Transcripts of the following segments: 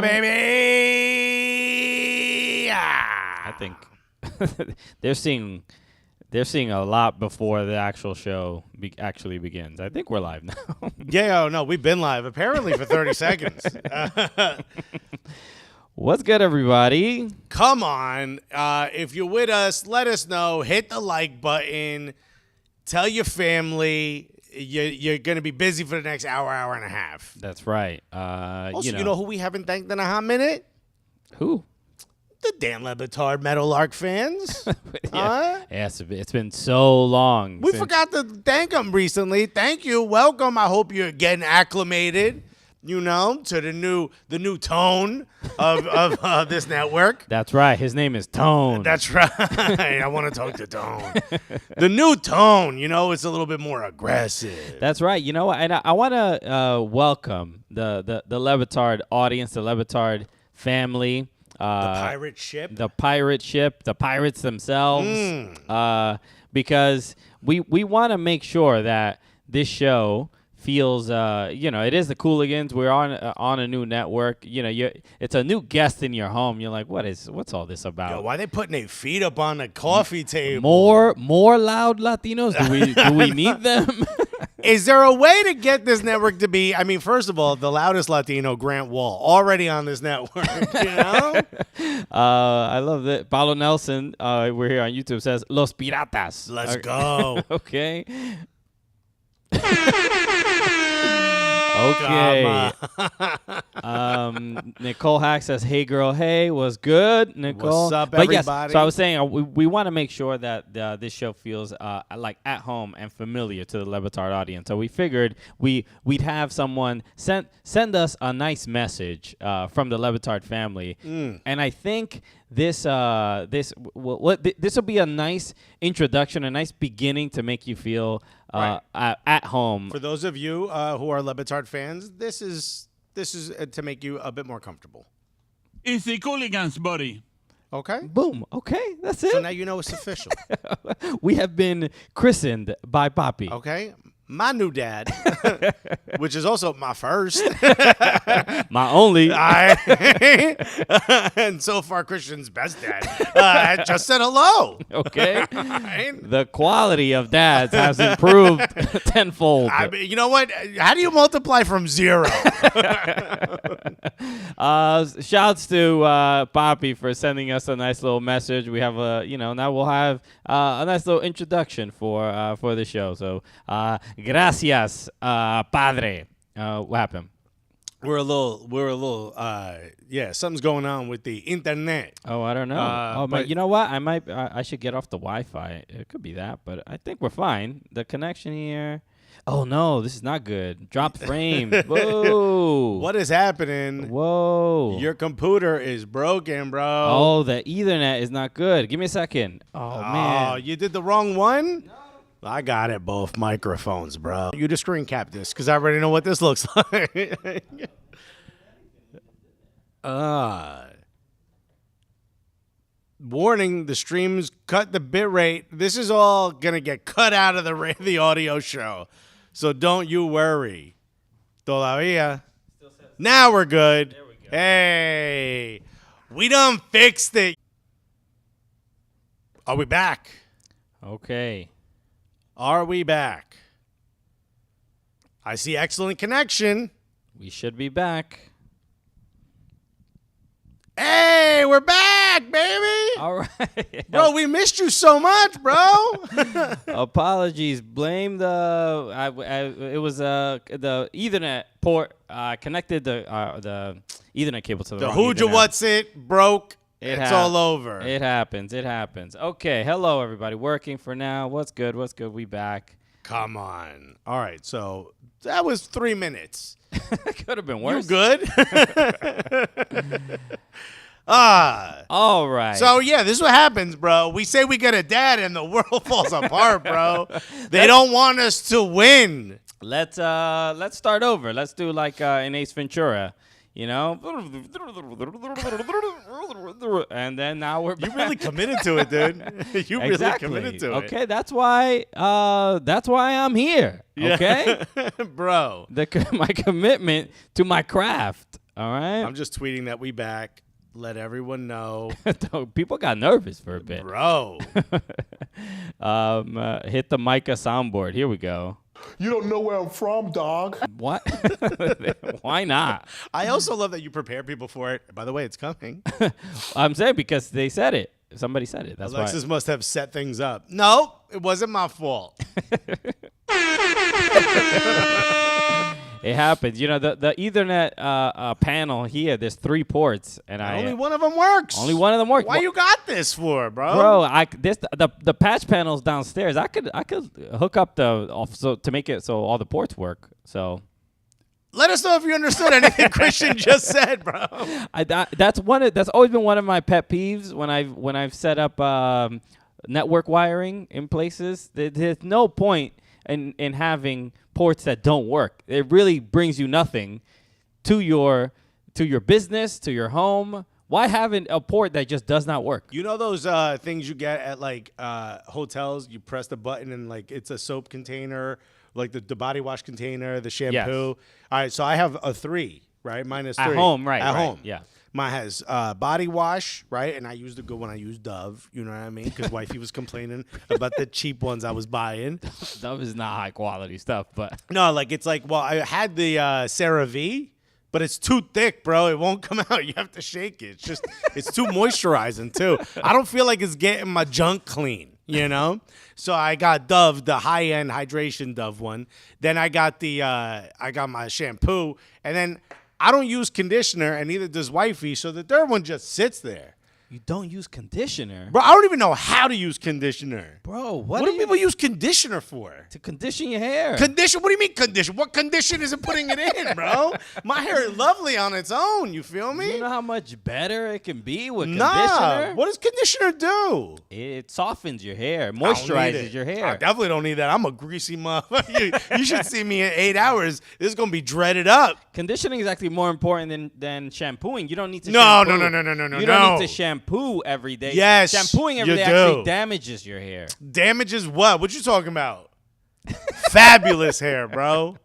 Yeah, baby. I think they're seeing a lot before the actual show actually begins. I think we're live now. Yeah, no, we've been live apparently for 30 seconds. What's good, everybody? Come on. If you're with us, let us know. Hit the like button. Tell your family you're going to be busy for the next hour and a half. That's right. Also, you know who we haven't thanked in a hot minute? Who? The Dan Le Batard Meadowlark fans. Yeah, it's been so long. We forgot to thank them recently. Thank you. Welcome. I hope you're getting acclimated, to the new tone of this network. That's right. His name is Tone. That's right. I want to talk to Tone. The new Tone, it's a little bit more aggressive. That's right. You know what? And I want to welcome the Le Batard audience, the Le Batard family. The pirate ship, the pirates themselves, because we want to make sure that this show feels, it is the Cooligans. We're on a new network. It's a new guest in your home. You're like, what's all this about? Yo, why they putting their feet up on the coffee table? More loud Latinos? Do we need them? Is there a way to get this network to be, first of all, the loudest Latino, Grant Wall, already on this network, I love that. Paulo Nelson, we're here on YouTube, says, Los Piratas. Let's go. Okay. Okay. Nicole Hack says, "Hey girl, hey, what's good, Nicole? What's up, everybody?" Yes, so I was saying we want to make sure that this show feels like at home and familiar to the Le Batard audience. So we figured we'd have someone send us a nice message from the Le Batard family, and I think this will be a nice introduction, a nice beginning to make you feel at home. For those of you who are Le Batard fans, this is to make you a bit more comfortable. It's the Cooligans, buddy. Okay. Boom. Okay, that's it. So now you know it's official. We have been christened by Papi. Okay. My new dad, which is also my first. My only. And so far, Christian's best dad just said hello. Okay. The quality of dads has improved tenfold. You know what? How do you multiply from 0? Shouts to Papi for sending us a nice little message. We have now we'll have a nice little introduction for the show. So, gracias, padre. What happened? We're a little, something's going on with the internet. Oh, I don't know. But you know what? I should get off the Wi-Fi. It could be that, but I think we're fine. The connection here. Oh, no, this is not good. Drop frame. Whoa. What is happening? Whoa. Your computer is broken, bro. Oh, the Ethernet is not good. Give me a second. Oh, man. Oh, you did the wrong one? No. I got it, both microphones, bro. You just screen cap this because I already know what this looks like. Warning, the streams cut the bit rate. This is all going to get cut out of the audio show. So don't you worry. Todavía. Now we're good. There we go. Hey, we done fixed it. Are we back? Okay. Are we back? I see excellent connection. We should be back. Hey, we're back, baby. All right. Bro, we missed you so much, bro. Apologies. Blame it was the Ethernet port connected the Ethernet cable to the wrong Hooja Ethernet. what's it broke. It's all over. It happens. Okay. Hello, everybody. Working for now. What's good? We back. Come on. All right. So that was 3 minutes. Could have been worse. You good? All right. So, yeah, this is what happens, bro. We say we get a dad and the world falls apart, bro. They don't want us to win. Let's start over. Let's do like in Ace Ventura. And then now we're back. You really committed to it, dude. You really committed to it. Okay, that's why I'm here. Okay, bro. My commitment to my craft. All right. I'm just tweeting that we back. Let everyone know. People got nervous for a bit. Bro. Hit the Micah soundboard. Here we go. You don't know where I'm from, dog. What? Why not? I also love that you prepare people for it. By the way, it's coming. I'm saying because they said it. Somebody said it. That's Alexis why. must have set things up. No, it wasn't my fault. It happens. You know, the Ethernet panel here, there's 3 ports. And Only one of them works. Only one of them works. Why you got this for, bro? Bro, the patch panel's downstairs. I could hook up to make it so all the ports work. So let us know if you understood anything Christian just said, bro. That's always been one of my pet peeves when I've set up network wiring in places. There's no point in having ports that don't work. It really brings you nothing to your business, to your home. Why have a port that just does not work? You know those things you get at like hotels? You press the button and like it's a soap container, like the body wash container, the shampoo. Yes. All right, so I have a 3, right? Mine is 3. At home, right? At right, home. yeah. Mine has body wash, right? And I use the good one. I use Dove. You know what I mean? Because wifey was complaining about the cheap ones I was buying. Dove is not high quality stuff, but No, like it's like, well, I had the CeraVe, but it's too thick, bro. It won't come out. You have to shake it. It's too moisturizing too. I don't feel like it's getting my junk clean, you know? So I got Dove, the high-end hydration Dove one. Then I got my shampoo, and then I don't use conditioner, and neither does wifey, so the third one just sits there. you don't use conditioner. Bro, I don't even know how to use conditioner. Bro, What do people use conditioner for? to condition your hair? Condition? What do you mean condition? What condition is it putting it in, bro? My hair is lovely on its own. You feel me? You know how much better it can be with Nah. conditioner? What does conditioner do? It softens your hair, I don't need moisturizes it. your hair. I definitely don't need that. I'm a greasy motherfucker. You should see me in 8 hours. This is gonna be dreaded up. Conditioning is actually more important than shampooing. You don't need to No. shampoo. You don't need to shampoo every day. Yes, Shampooing every you day do. actually damages your hair. Damages what? What you talking about? Fabulous hair, bro.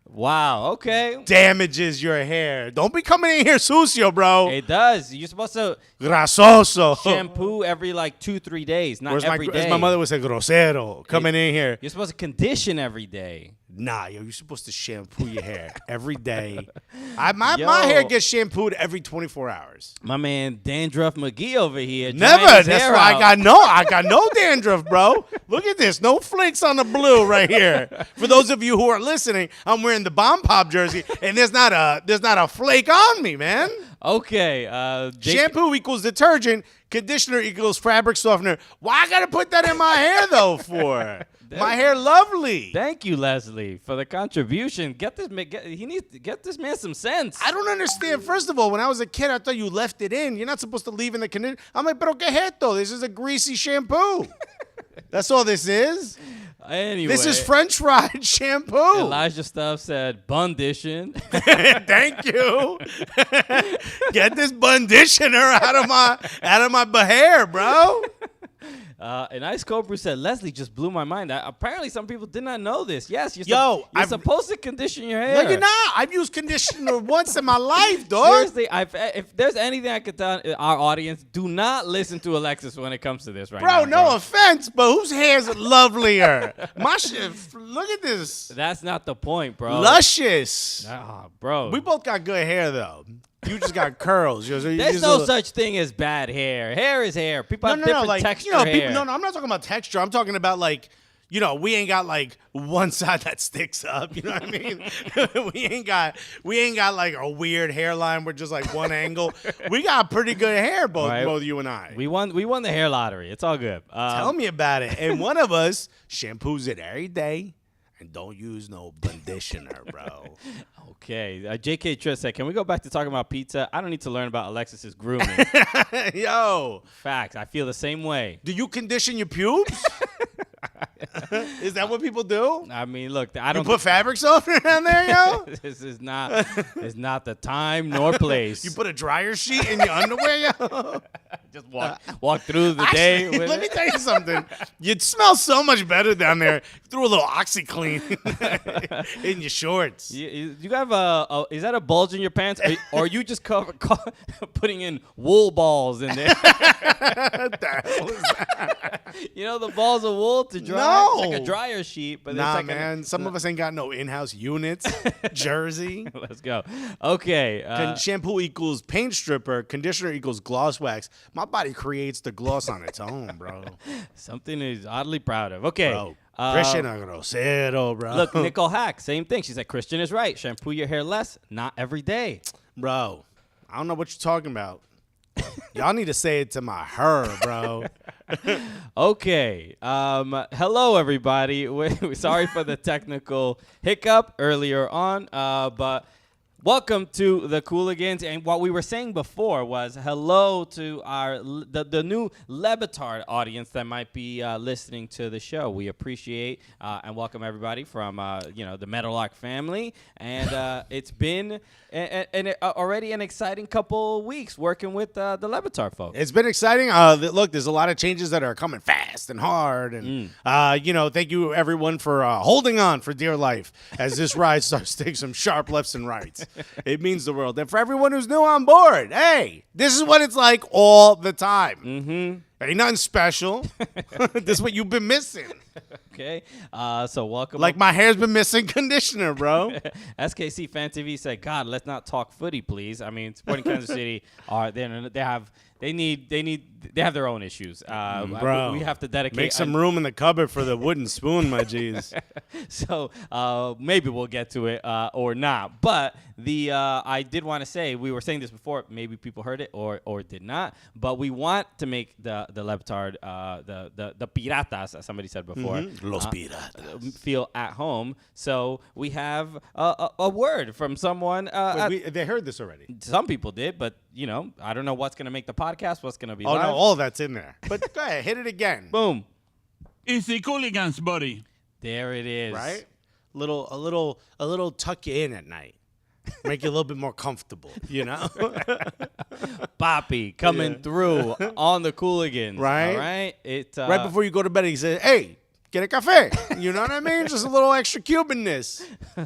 Wow, okay. Damages your hair. Don't be coming in here sucio, bro. It does. You're supposed to Grasoso. shampoo every like 2-3 days, not every day. As my mother would say, grosero. Coming in here. You're supposed to condition every day. Nah, yo, you're supposed to shampoo your hair every day. My hair gets shampooed every 24 hours. My man Dandruff McGee over here. Never. drying his That's hair why out. I got no dandruff, bro. Look at this. No flakes on the blue right here. For those of you who are listening, I'm wearing the Bomb Pop jersey, and there's not a flake on me, man. Okay. Shampoo equals detergent. Conditioner equals fabric softener. Why I gotta put that in my hair though? For my hair, lovely. Thank you, Leslie, for the contribution. He needs to get this man some sense. I don't understand. First of all, when I was a kid, I thought you left it in. You're not supposed to leave in the conditioner. I'm like, pero que es esto? This is a greasy shampoo. That's all this is. Anyway, This is French fried shampoo. Elijah Stuff said bundition. Thank you. Get this bunditioner out of my hair, bro. And Ice Cobra said, Leslie just blew my mind. Apparently, some people did not know this. Yes, you're I've- supposed to condition your hair. No, you're not. I've used conditioner once in my life, dog. Seriously, if there's anything I could tell our audience, do not listen to Alexis when it comes to this right now. Bro, no offense, but whose hair's lovelier? My shit, look at this. That's not the point, bro. Luscious. Ah, bro. We both got good hair, though. You just got curls. There's no such thing as bad hair. Hair is hair. People have different like, texture people, hair. no, I'm not talking about texture. I'm talking about like, we ain't got like one side that sticks up. You know what I mean? we ain't got like a weird hairline with just like one angle. We got pretty good hair, both you and I. We won the hair lottery. It's all good. Tell me about it. And one of us shampoos it every day and don't use no conditioner, bro. Okay. J.K. Triss said, can we go back to talking about pizza? I don't need to learn about Alexis's grooming. Yo. Facts. I feel the same way. Do you condition your pubes? Is that what people do? I mean, look, I You don't put fabric softener down there, yo? This is not the time nor place. You put a dryer sheet in your underwear, yo? Just walk through the day. Actually, With let me it. tell you something. You'd smell so much better down there. Threw a little OxyClean in your shorts. You have is that a bulge in your pants, or are you just putting in wool balls in there? What the hell is that? You know the balls of wool to dry. No. It's like a dryer sheet, but Nah, it's like man. Some of us ain't got no in-house units. Jersey. Let's go. Okay. Shampoo equals paint stripper. Conditioner equals gloss wax. My body creates the gloss on its own, bro. Something is oddly proud of. Okay. Bro. Christian grosero, bro. Look, Nicole Hack, same thing. She said, Christian is right. Shampoo your hair less, not every day. Bro, I don't know what you're talking about. Y'all need to say it to my her, bro. Okay. Hello, everybody. We're sorry for the technical hiccup earlier on, but welcome to the Cooligans. And what we were saying before was hello to the new Lebetard audience that might be listening to the show. We appreciate and welcome everybody from the Meadowlark family. And it's been already an exciting couple weeks working with the Lebetard folks. It's been exciting. Look, there's a lot of changes that are coming fast and hard. And, thank you, everyone, for holding on for dear life as this ride starts to take some sharp lefts and rights. It means the world. And for everyone who's new on board, hey, this is what it's like all the time. Mm-hmm. Ain't nothing special. This is what you've been missing. Okay, so welcome. Like my hair's been missing conditioner, bro. SKC Fan TV said, "God, let's not talk footy, please." I mean, Sporting Kansas City they have their own issues. Bro, we have to dedicate. Make some room in the cupboard for the wooden spoon, my G's. So maybe we'll get to it or not. But I did want to say, we were saying this before. Maybe people heard it or did not. But we want to make the Lebetard, the Piratas, as somebody said before, Los Piratas, feel at home. So we have a word from someone. They heard this already. Some people did, but I don't know what's going to make the podcast, what's going to be live. No, all that's in there. But go ahead, hit it again. Boom. It's the Cooligans, buddy. There it is. Right? A little tuck you in at night. Make you a little bit more comfortable, Papi coming through on the Cooligans. Right? All right. Right before you go to bed, he says, "Hey, get a cafe." You know what I mean? Just a little extra Cubanness.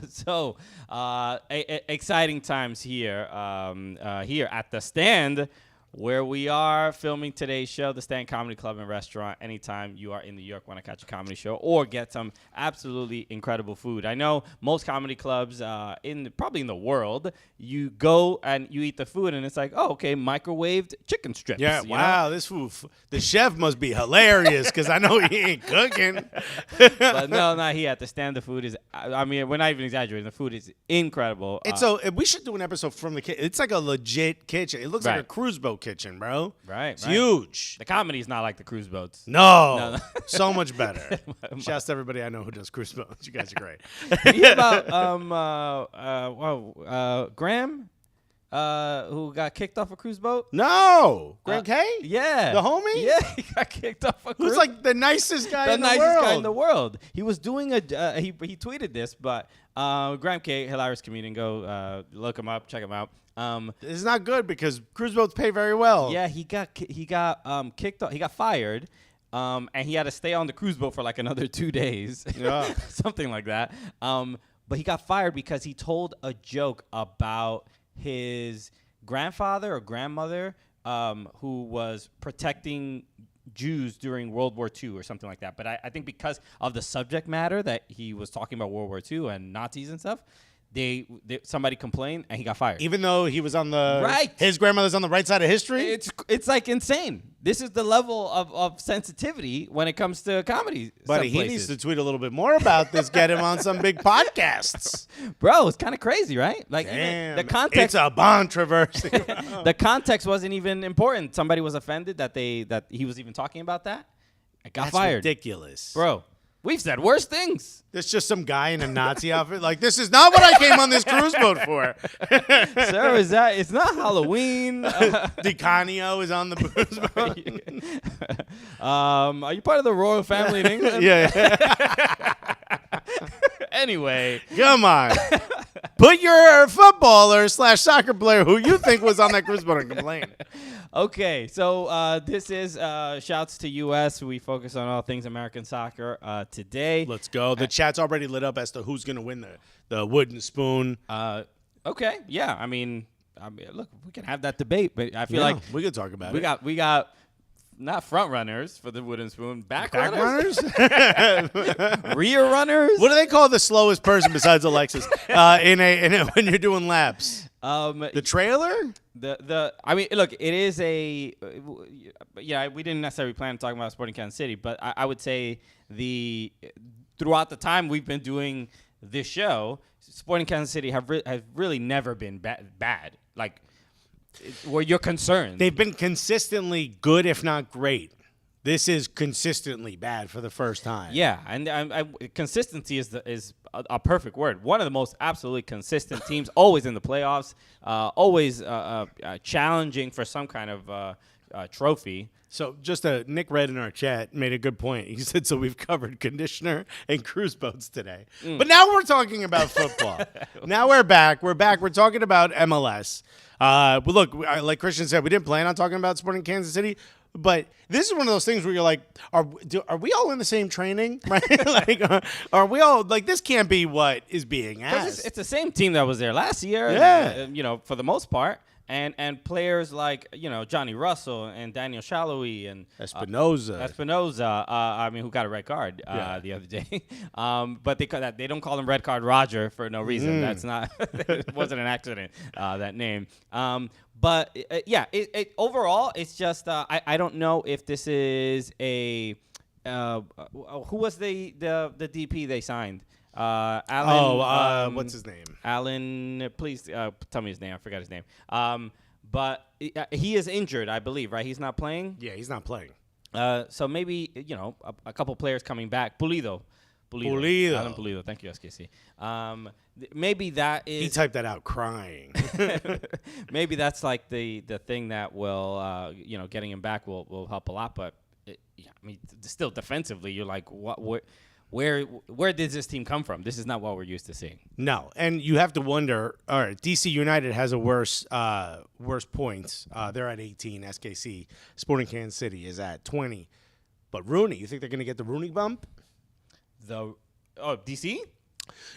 So, exciting times here at the Stand, where we are filming today's show, the Stand Comedy Club and Restaurant. Anytime you are in New York, want to catch a comedy show or get some absolutely incredible food. I know most comedy clubs probably in the world, you go and you eat the food and it's like, oh, okay, microwaved chicken strips. Yeah, you wow, know? this food, the chef must be hilarious because I know he ain't cooking. But no, he at the Stand. The food is, I mean, we're not even exaggerating. The food is incredible. So we should do an episode from the kitchen. It's like a legit kitchen. It looks like a cruise boat kitchen, bro. Right. It's huge. The comedy is not like the cruise boats. No. So much better. Shouts to everybody I know who does cruise boats. You guys are great. You hear about Graham, who got kicked off a cruise boat? No. Graham K? Yeah. The homie? Yeah, he got kicked off a cruise. Who's like the nicest guy in the world. The nicest guy in the world. He was doing he tweeted this, but Graham K, hilarious comedian, go look him up, check him out. It's not good because cruise boats pay very well. Yeah, he got kicked off. He got fired, and he had to stay on the cruise boat for like another 2 days. Yeah. Something like that. But he got fired because he told a joke about his grandfather or grandmother who was protecting Jews during World War II or something like that. But I think because of the subject matter that he was talking about World War II and Nazis and stuff, somebody complained and he got fired. Even though he was on the right, his grandmother's on the right side of history. It's like insane. This is the level of sensitivity when it comes to comedy. Buddy, he needs to tweet a little bit more about this. Get him on some big podcasts, bro. It's kind of crazy, right? Like, damn, the context. It's a controversy. The context wasn't even important. Somebody was offended that he was even talking about that. I got fired. Ridiculous, bro. We've said worse things. There's just some guy in a Nazi outfit. Like, this is not what I came on this cruise boat for. Sir, it's not Halloween. DiCanio is on the cruise boat. Are you part of the royal family in England? Yeah. Anyway. Come on. Put your footballer / soccer player who you think was on that cruise boat and complain. Okay, so this is shouts to U.S. We focus on all things American soccer today. Let's go. The chat's already lit up as to who's going to win the wooden spoon. Okay, yeah. I mean, look, we can have that debate, but I feel like we could talk about it. We got not front runners for the wooden spoon, back runners? rear runners. What do they call the slowest person besides Alexis when you're doing laps? The trailer? I mean, look, it is we didn't necessarily plan on talking about Sporting Kansas City, but I would say throughout the time we've been doing this show, Sporting Kansas City have really never been bad. Like, where you're concerned. They've been consistently good, if not great. This is consistently bad for the first time. Yeah, and consistency is a perfect word. One of the most absolutely consistent teams, always in the playoffs, always challenging for some kind of trophy. So Nick Red in our chat made a good point. He said, so we've covered conditioner and cruise boats today. But now we're talking about football. Now we're back. We're talking about MLS. But look, like Christian said, we didn't plan on talking about Sporting Kansas City. But this is one of those things where you're like, are we all in the same training? Right? Like, are we all like, this can't be what is being asked. It's the same team that was there last year. Yeah. For the most part. And players like, Johnny Russell and Daniel Shalhoub and Espinoza. Who got a red card the other day. But they don't call him Red Card Roger for no reason. That's not it wasn't an accident, that name. But overall, it's just I don't know if this is a who was the DP they signed? Alan. What's his name? Alan, please tell me his name. I forgot his name. But he is injured, I believe, right? He's not playing? Yeah, he's not playing. So maybe, a couple players coming back. Pulido. Alan Pulido. Thank you, SKC. Maybe that is... He typed that out crying. Maybe that's like the thing that will, getting him back will help a lot. But, still defensively, you're like, what? Where did this team come from? This is not what we're used to seeing. No, and you have to wonder. All right, DC United has a worse points. They're at 18. SKC Sporting Kansas City is at 20. But Rooney, you think they're going to get the Rooney bump? DC?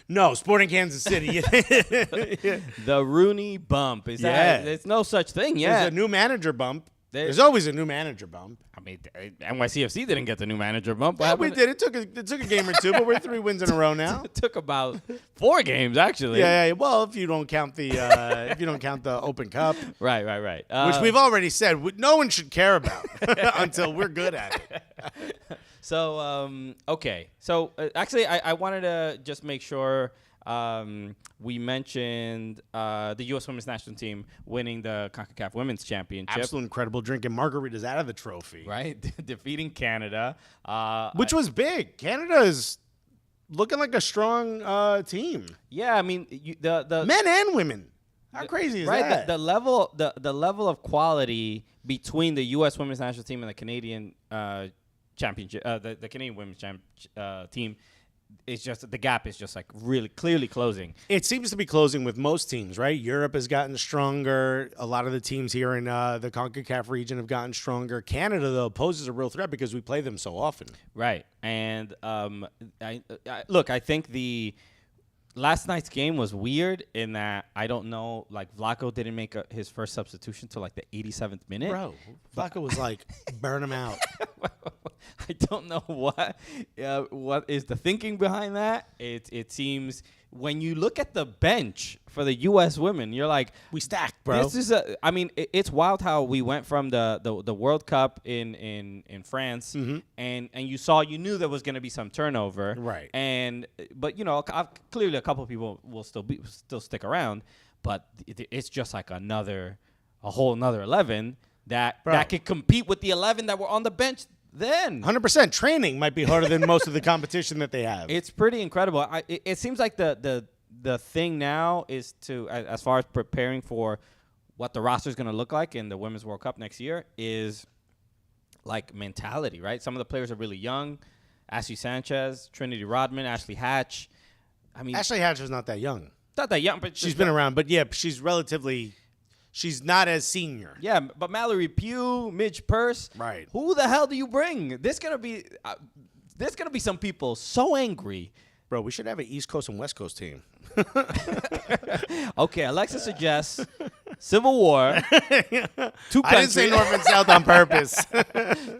No, Sporting Kansas City. The Rooney bump is that? There's no such thing yet. There's a new manager bump. There's always a new manager bump. I mean, NYCFC didn't get the new manager bump. Yeah, we did. It took a game or two, but we're 3 wins in a row now. It took about 4 games, actually. Yeah. Well, if you don't count the Open Cup, right. Which we've already said no one should care about until we're good at it. So okay. So actually, I wanted to just make sure. We mentioned the U.S. Women's National Team winning the CONCACAF Women's Championship. Absolute incredible, drinking margaritas out of the trophy. Right, defeating Canada. Which was big. Canada is looking like a strong team. Yeah, I mean, the men and women. How crazy is that? The level of quality between the U.S. Women's National Team and the Canadian championship, the Canadian Women's team. It's just the gap is just like really clearly closing. It seems to be closing with most teams, right? Europe has gotten stronger. A lot of the teams here in the CONCACAF region have gotten stronger. Canada, though, poses a real threat because we play them so often. Right. And I think the last night's game was weird in that I don't know, like Vlaco didn't make his first substitution till like the 87th minute. Bro, Vlaco was like, burn him out. I don't know what is the thinking behind that. It seems when you look at the bench for the U.S. women, you're like, we stacked, bro. This is it's wild how we went from the World Cup in France, and you knew there was going to be some turnover, right? But clearly a couple of people will still stick around, but it's just like a whole another 11 that could compete with the 11 that were on the bench. Then 100% training might be harder than most of the competition that they have. It's pretty incredible. It seems like the thing now is to, as far as preparing for what the roster is going to look like in the Women's World Cup next year, is like mentality, right? Some of the players are really young. Ashley Sanchez, Trinity Rodman, Ashley Hatch. I mean, Ashley Hatch is not that young. Not that young, but she's been around. But yeah, she's relatively she's not as senior. Yeah, but Mallory Pugh, Midge Purse. Right. Who the hell do you bring? There's gonna be some people so angry. Bro, we should have an East Coast and West Coast team. Okay, Alexa suggests Civil War. 2 countries. I didn't say North and South on purpose.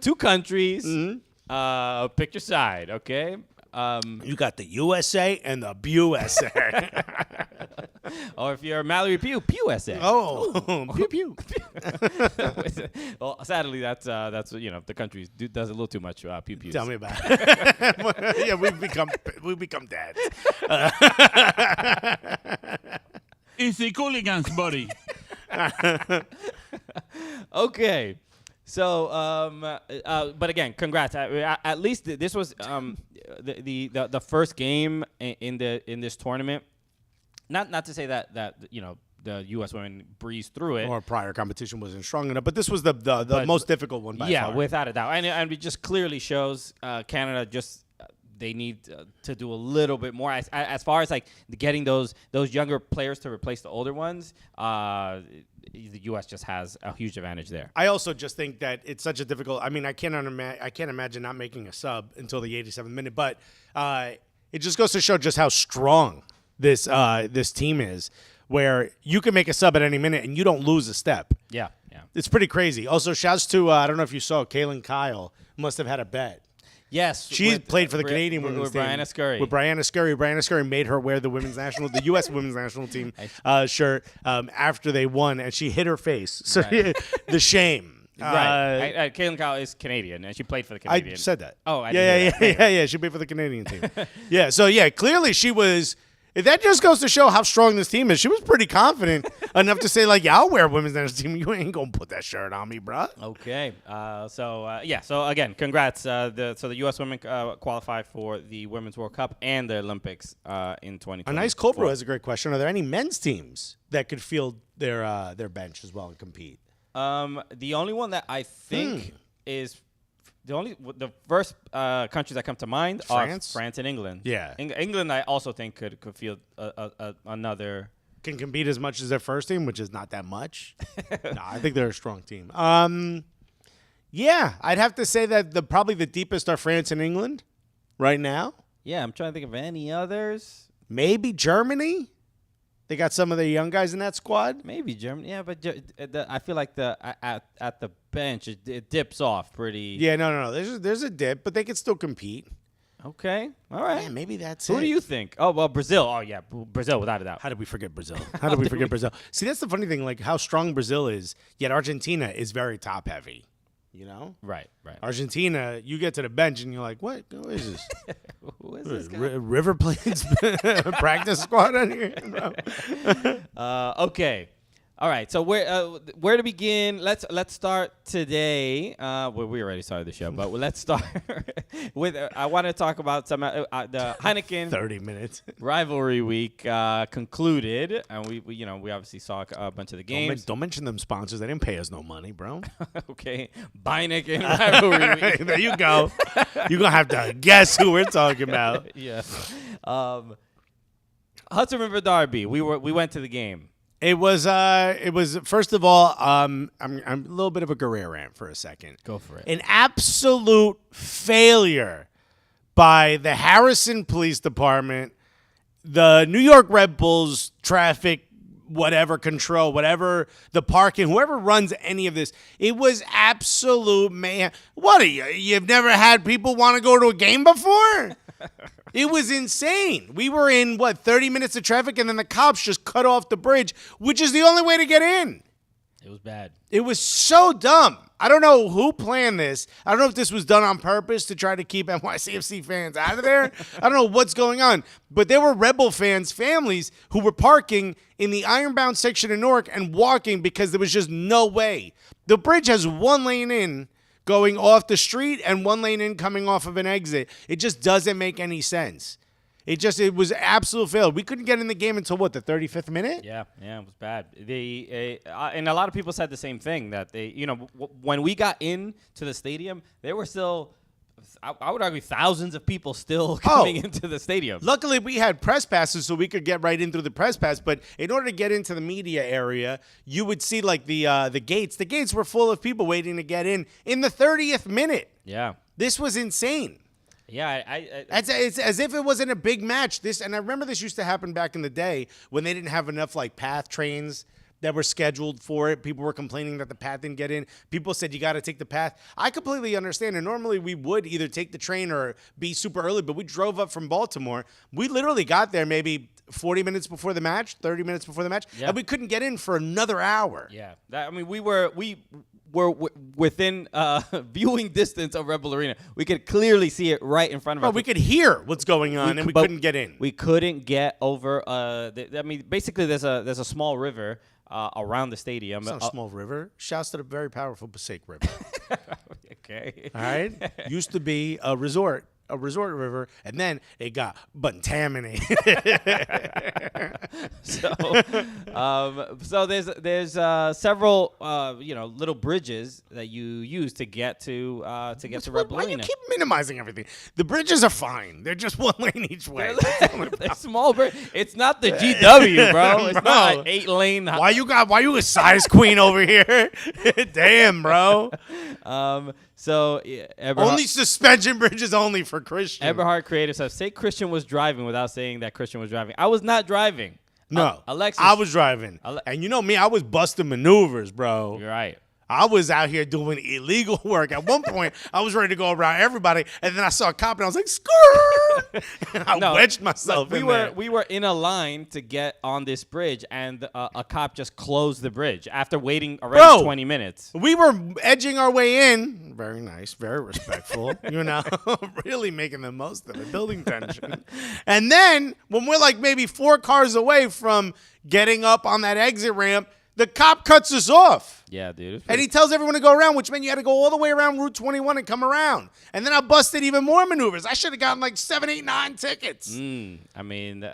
2 countries. Mm-hmm. Pick your side, okay? You got the USA and the USA. Or if you're Mallory Pugh, USA. Oh, pew pew. Well, sadly, that's the country does a little too much pew pews. Tell me about it. Yeah, we've become dads. It's the Cooligans, buddy. Okay. So, but again, congrats. At least this was the first game in this tournament. Not to say that the U.S. women breezed through it. Or prior competition wasn't strong enough, but this was the most difficult one by far. Without a doubt, and it just clearly shows Canada just. They need to do a little bit more as far as like getting those younger players to replace the older ones. The U.S. just has a huge advantage there. I also just think that it's such a difficult. I mean, I can't imagine not making a sub until the 87th minute. But it just goes to show just how strong this team is, where you can make a sub at any minute and you don't lose a step. Yeah. It's pretty crazy. Also, shouts to I don't know if you saw Kaylin Kyle must have had a bet. Yes, She played for the Canadian women's team. Brianna Scurry. With Brianna Scurry. Brianna Scurry made her wear the the U.S. women's national team shirt after they won, and she hit her face. So the shame. Right. Kaylin Kyle is Canadian, and she played for the Canadian. I said that. Oh, I did. Yeah. She played for the Canadian team. Yeah. So clearly she was. That just goes to show how strong this team is. She was pretty confident enough to say, like, I'll wear a women's national team. You ain't going to put that shirt on me, bro. Okay. So, again, congrats. The U.S. women qualify for the Women's World Cup and the Olympics in 2020. A nice Cobra has a great question. Are there any men's teams that could field their bench as well and compete? The only one that I think is... The first countries that come to mind are France and England. Yeah, England I also think could field another. Can compete as much as their first team, which is not that much. No, I think they're a strong team. Yeah, I'd have to say that probably the deepest are France and England right now. Yeah, I'm trying to think of any others. Maybe Germany. They got some of the young guys in that squad. Maybe Germany. Yeah, but I feel like at the bench it dips off pretty. Yeah, no. There's a dip, but they can still compete. Okay, all right. Yeah, maybe that's Who do you think? Oh, well, Brazil. Oh, yeah, Brazil without a doubt. How did we forget Brazil? How did we forget Brazil? See, that's the funny thing, like how strong Brazil is, yet Argentina is very top heavy. You know? Right. Argentina, you get to the bench and you're like, what? Who is this? Who is this guy? River Plate's practice squad on here? Okay. All right. So where to begin? Let's start today. Well, we already started the show, but let's start with. I want to talk about some the Heineken 30 minutes rivalry week concluded, and we obviously saw a bunch of the games. Don't mention them sponsors. They didn't pay us no money, bro. Okay, Heineken rivalry week. There you go. You're gonna have to guess who we're talking about. Yeah. Hudson River Derby. We went to the game. It was first of all, I'm a little bit of a Guerrero rant for a second. Go for it. An absolute failure by the Harrison Police Department, the New York Red Bulls traffic, whatever control, whatever the parking, whoever runs any of this. It was absolute mayhem. What are you? You've never had people want to go to a game before? It was insane. We were in, 30 minutes of traffic, and then the cops just cut off the bridge, which is the only way to get in. It was bad. It was so dumb. I don't know who planned this. I don't know if this was done on purpose to try to keep NYCFC fans out of there. I don't know what's going on. But there were Rebel fans, families, who were parking in the Ironbound section in Newark and walking because there was just no way. The bridge has one lane in going off the street and one lane in coming off of an exit. It just doesn't make any sense. It was absolute fail. We couldn't get in the game until the 35th minute? Yeah, it was bad. And a lot of people said the same thing, that when we got into the stadium, there were still I would argue thousands of people still coming into the stadium. Luckily, we had press passes, so we could get right in through the press pass. But in order to get into the media area, you would see like the gates. The gates were full of people waiting to get in the 30th minute. Yeah. This was insane. Yeah, It's as if it wasn't a big match. And I remember this used to happen back in the day when they didn't have enough like path trains that were scheduled for it. People were complaining that the path didn't get in. People said you got to take the path. I completely understand. And normally we would either take the train or be super early, but we drove up from Baltimore. We literally got there maybe 40 minutes before the match, 30 minutes before the match, and we couldn't get in for another hour. Yeah. We were within viewing distance of Red Bull Arena. We could clearly see it right in front of us. We could hear what's going on, and we couldn't get in. We couldn't get over. Basically, there's a small river around the stadium. It's not a small river. Shouts to the very powerful Passaic River. Okay. All right. Used to be a resort river, and then it got contaminated. So there's several little bridges that you use to get to Red Bull Why Arena. you keep minimizing everything? The bridges are fine. They're just one lane each way. They're small bridge. It's not the GW, bro. It's not an 8-lane. Why you a size queen over here? Damn, bro. Only suspension bridges only for Christian. Eberhard Creative says, say Christian was driving without saying that Christian was driving. I was not driving. No. Alexis. I was driving. And you know me, I was busting maneuvers, bro. You're right. I was out here doing illegal work. At one point, I was ready to go around everybody, and then I saw a cop, and I was like, "Skrrr!" And I wedged myself in there. We were in a line to get on this bridge, and a cop just closed the bridge after waiting already 20 minutes. We were edging our way in. Very nice, very respectful, really making the most of it, building tension. And then, when we're like maybe 4 cars away from getting up on that exit ramp, the cop cuts us off. Yeah, dude. And he tells everyone to go around, which meant you had to go all the way around Route 21 and come around. And then I busted even more maneuvers. I should have gotten like 7, 8, 9 tickets. I mean,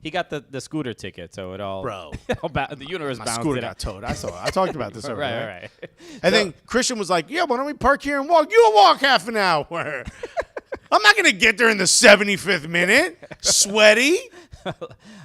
he got the scooter ticket, so it all. Bro. The universe My bounced scooter it got out. towed. I talked about this already. Right. And then Christian was like, yeah, why don't we park here and walk? You'll walk half an hour. I'm not going to get there in the 75th minute. Sweaty.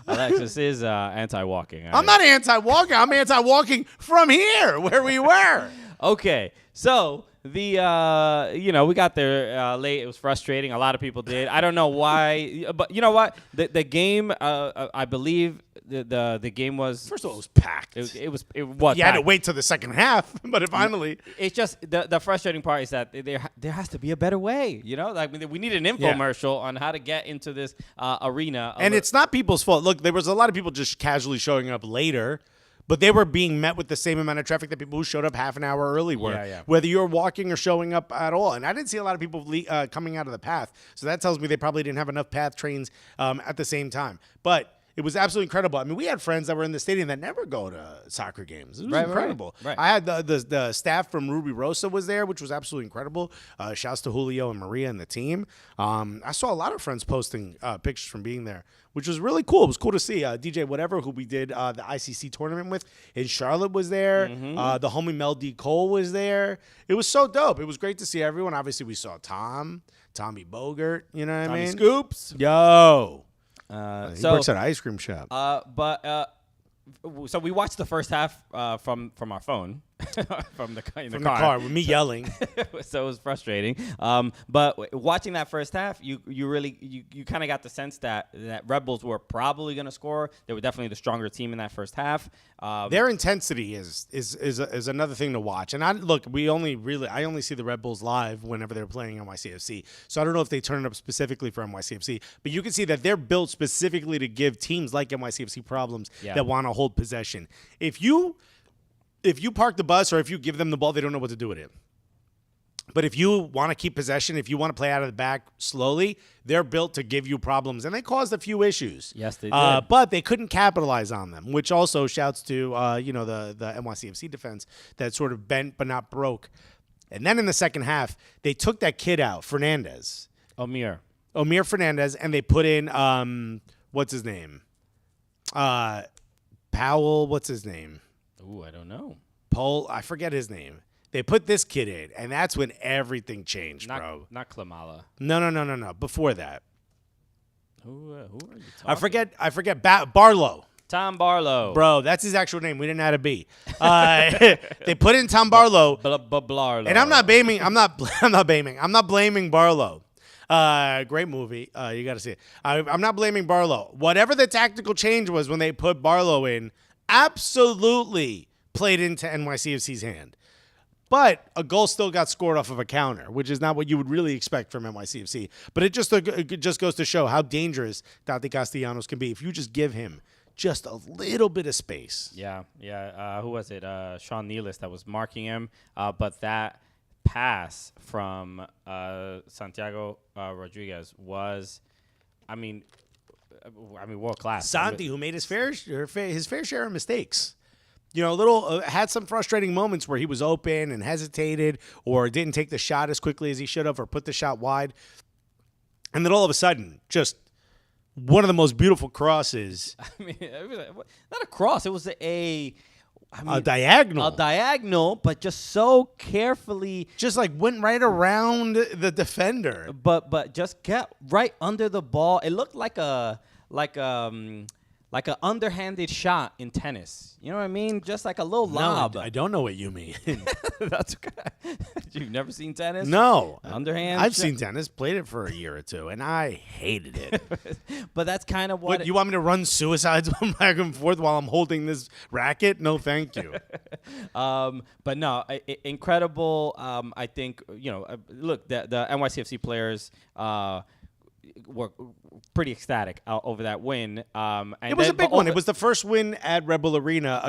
Alexis is anti-walking. I'm not anti-walking. I'm anti-walking from here where we were. Okay, so we got there late. It was frustrating. A lot of people did. I don't know why, but you know what? The game, I believe the game was. First of all, it was packed. It was. You had to wait till the second half, but it finally. It's just the frustrating part is that there has to be a better way. We need an infomercial on how to get into this arena. And it's not people's fault. Look, there was a lot of people just casually showing up later. But they were being met with the same amount of traffic that people who showed up half an hour early were, whether you're walking or showing up at all. And I didn't see a lot of people coming out of the path. So that tells me they probably didn't have enough path trains at the same time. But it was absolutely incredible. I mean, we had friends that were in the stadium that never go to soccer games. It was incredible. Right. I had the staff from Ruby Rosa was there, which was absolutely incredible. Shouts to Julio and Maria and the team. I saw a lot of friends posting pictures from being there, which was really cool. It was cool to see. DJ Whatever, who we did the ICC tournament with in Charlotte, was there. The homie Mel D. Cole was there. It was so dope. It was great to see everyone. Obviously, we saw Tommy Bogert. You know what I mean? Scoops. Yo. He works at an ice cream shop. So we watched the first half from our phone, from the car with me yelling. So it was frustrating. But watching that first half, you really kind of got the sense that Red Bulls were probably going to score. They were definitely the stronger team in that first half. Their intensity is another thing to watch. And I only see the Red Bulls live whenever they're playing NYCFC. So I don't know if they turn it up specifically for NYCFC, but you can see that they're built specifically to give teams like NYCFC problems that want to hold possession. If you park the bus or if you give them the ball, they don't know what to do with it. But if you want to keep possession, if you want to play out of the back slowly, they're built to give you problems. And they caused a few issues. Yes, they did. But they couldn't capitalize on them, which also shouts to the NYCFC defense that sort of bent but not broke. And then in the second half, they took that kid out, Fernandez. Omir Fernandez, and they put in, what's his name? Powell, what's his name? Ooh, I don't know. I forget his name. They put this kid in, and that's when everything changed, bro. Not Klamala. No. Before that. Who are you talking? I forget Barlow. Tom Barlow. Bro, that's his actual name. We didn't add a B. They put in Tom Barlow. Blarlow. And I'm not blaming Barlow. Great movie. You got to see it. I'm not blaming Barlow. Whatever the tactical change was when they put Barlow in, absolutely played into NYCFC's hand. But a goal still got scored off of a counter, which is not what you would really expect from NYCFC. But it just goes to show how dangerous Taty Castellanos can be if you just give him just a little bit of space. Yeah. Who was it? Sean Nealis that was marking him. But that pass from Santiago Rodriguez was, I mean, world class. Santi, who made his fair share of mistakes. You know, had some frustrating moments where he was open and hesitated or didn't take the shot as quickly as he should have or put the shot wide. And then all of a sudden, just one of the most beautiful crosses. I mean, it was not a cross. It was a diagonal. A diagonal, but just so carefully. Just like went right around the defender. But just got right under the ball. It looked like an underhanded shot in tennis. You know what I mean? Just like a little lob. No, I don't know what you mean. That's okay. You've never seen tennis? No. Underhand? I've seen tennis, played it for a year or two, and I hated it. But that's kind of what... You want me to run suicides back and forth while I'm holding this racket? No, thank you. But no, incredible. I think, look, the NYCFC players... were pretty ecstatic over that win. And it was a big one. It was the first win at Rebel Arena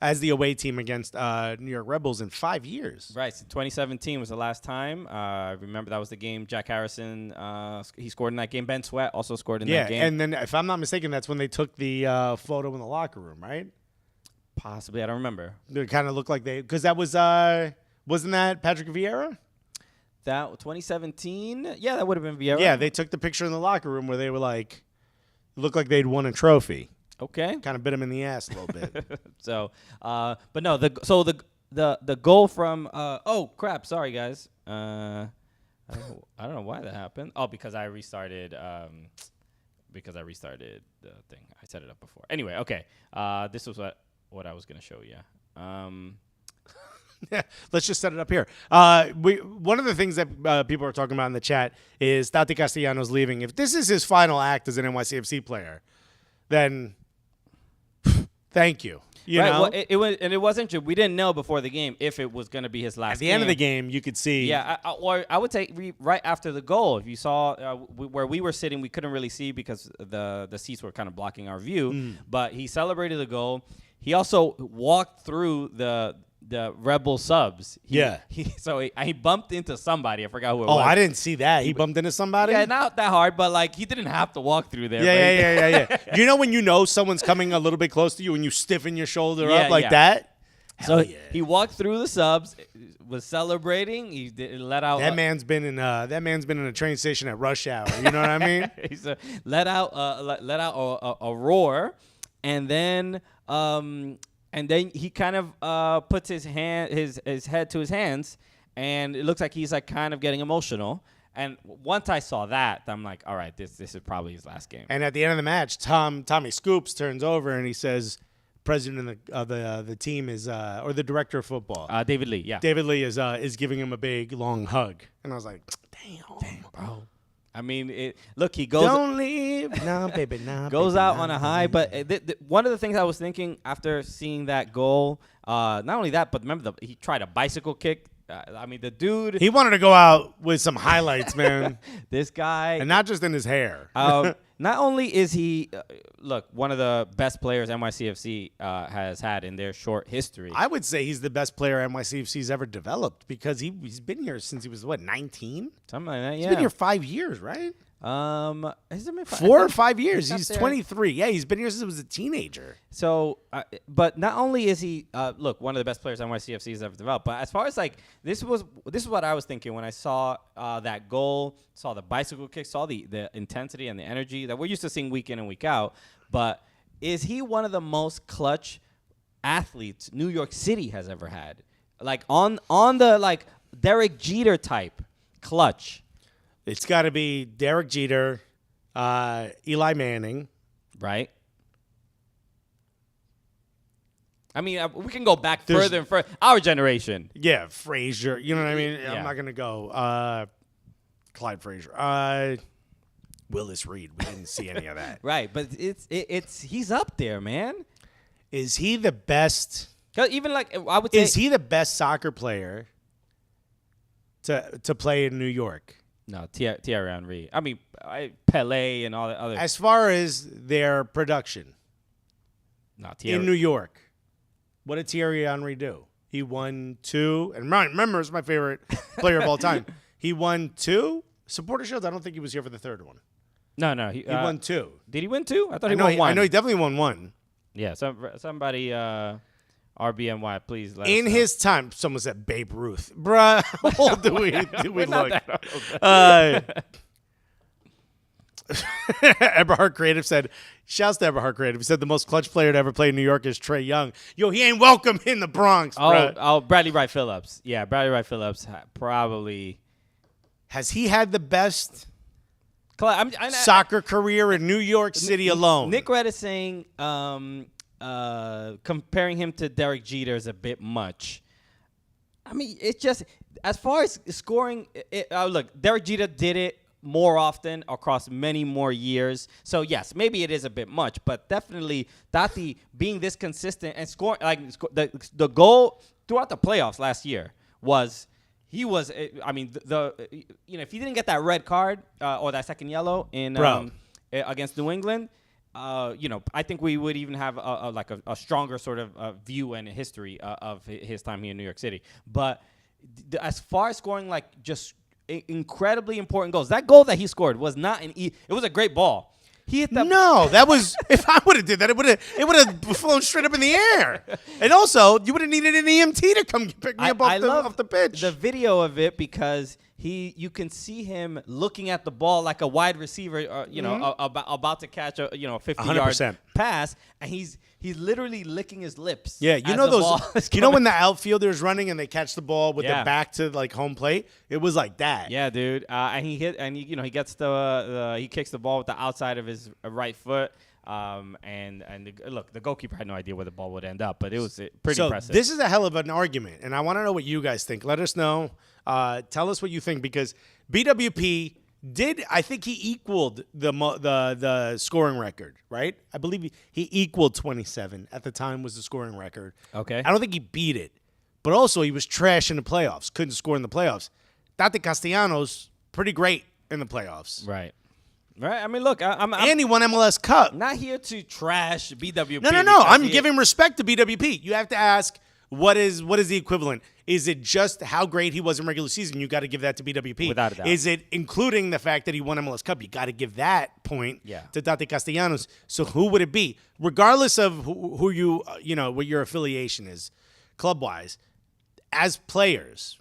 as the away team against New York Rebels in 5 years. Right. So 2017 was the last time. I remember that was the game. Jack Harrison, he scored in that game. Ben Sweat also scored in that game. Yeah, and then if I'm not mistaken, that's when they took the photo in the locker room, right? Possibly. I don't remember. It kind of looked like because that was, wasn't that Patrick Vieira? That 2017, yeah, that would have been Vieira. Yeah, they took the picture in the locker room where they were like, looked like they'd won a trophy. Okay, kind of bit him in the ass a little bit. So, but no, the goal from oh crap, sorry guys, I don't know why that happened. Oh, because I restarted the thing. I set it up before. Anyway, okay, this was what I was gonna show you. Yeah, let's just set it up here. One of the things that people are talking about in the chat is Taty Castellanos leaving. If this is his final act as an NYCFC player, then thank you. You know? Well, it wasn't true. We didn't know before the game if it was going to be his last. At the end of the game, you could see. Yeah, or I would say right after the goal. If you saw where we were sitting, we couldn't really see because the seats were kind of blocking our view. But he celebrated the goal. He also walked through the Rebel subs. He bumped into somebody. I forgot who it was. Oh, I didn't see that. He bumped into somebody? Yeah, not that hard, but like he didn't have to walk through there. Yeah. You know when you know someone's coming a little bit close to you and you stiffen your shoulder up like that? So he walked through the subs, was celebrating. He let out. That man's been in a train station at rush hour. You know what I mean? He's let out a roar, and then he kind of puts his head to his hands, and it looks like he's like kind of getting emotional. And once I saw that, I'm like, all right, this is probably his last game. And at the end of the match, Tommy Scoops turns over and he says, "President of the team is or the director of football, David Lee. Yeah, David Lee is giving him a big long hug." And I was like, "Damn, bro." I mean, look, he goes. Don't leave, no, baby, no. Goes out on a high, but one of the things I was thinking after seeing that goal, not only that, but remember he tried a bicycle kick. I mean, the dude. He wanted to go out with some highlights, man. This guy, and not just in his hair. Not only is he, one of the best players NYCFC has had in their short history. I would say he's the best player NYCFC's ever developed because he's been here since he was, 19? Something like that, yeah. He's been here 5 years, right? Has it been 4 or 5 years? He's 23. Yeah, he's been here since he was a teenager. So, but not only is he, one of the best players NYCFC has ever developed, but as far as this is what I was thinking when I saw that goal, saw the bicycle kick, saw the intensity and the energy that we're used to seeing week in and week out. But is he one of the most clutch athletes New York City has ever had? Like on the like Derek Jeter type clutch. It's got to be Derek Jeter, Eli Manning. Right. I mean, we can go back further and further. Our generation. Yeah, Frazier. You know what I mean? Yeah. I'm not going to go Clyde Frazier. Willis Reed. We didn't see any of that. Right, but it's he's up there, man. Is he the best? 'Cause even like I would say, Is he the best soccer player to play in New York? no, Thierry Henry. I mean, Pelé and all the other. As far as their production No, Thierry. in New York, what did Thierry Henry do? He won 2, and remember, it's my favorite player of all time. He won 2 Supporter Shields. I don't think he was here for the third one. No, He won 2. Did he win 2? I thought he I won 1. know he definitely won 1. Yeah, somebody RBNY, please let In us know. his time, someone said Babe Ruth. Bruh, how old do we not look? that Eberhard Creative said, shouts to Eberhard Creative. He said the most clutch player to ever play in New York is Trey Young. Yo, he ain't welcome in the Bronx, bruh. Oh, Bradley Wright Phillips. Yeah, Bradley Wright Phillips probably. Has he had the best I'm soccer career in New York City alone? Nick Red is saying comparing him to Derek Jeter is a bit much. I mean, it's just as far as scoring. Look, Derek Jeter did it more often across many more years. So yes, maybe it is a bit much, but definitely Taty being this consistent and scoring like the goal throughout the playoffs last year was. He was, I mean, if he didn't get that red card or that second yellow in against New England, I think we would even have a stronger sort of view and history of his time here in New York City. But as far as scoring like just incredibly important goals, that goal that he scored was not it was a great ball. He hit No, that was if I would have did that, it would have flown straight up in the air. And also, you would have needed an EMT to come pick me up off the pitch. The video of it because you can see him looking at the ball like a wide receiver, about to catch a 50-yard 100%. pass, and he's literally licking his lips. Yeah, as the ball is you know when coming. the outfielder's running and they catch the ball with Yeah. their back to like home plate? It was like that. Yeah, dude. And he hit, and he gets he kicks the ball with the outside of his right foot. The goalkeeper had no idea where the ball would end up, but it was pretty impressive. This is a hell of an argument, and I want to know what you guys think. Let us know. Tell us what you think because BWP I think he equaled the scoring record, right? I believe he equaled 27 at the time was the scoring record. Okay. I don't think he beat it, but also he was trash in the playoffs. Couldn't score in the playoffs. Taty Castellanos, pretty great in the playoffs. Right. I mean, look, I'm And he won MLS Cup. not here to trash BWP. No. because I'm he- giving respect to BWP. You have to ask what is the equivalent? Is it just how great he was in regular season? You got to give that to BWP. Without a doubt. Is it including the fact that he won MLS Cup? You got to give that point to Taty Castellanos. So who would it be? Regardless of who you what your affiliation is, club wise, as players,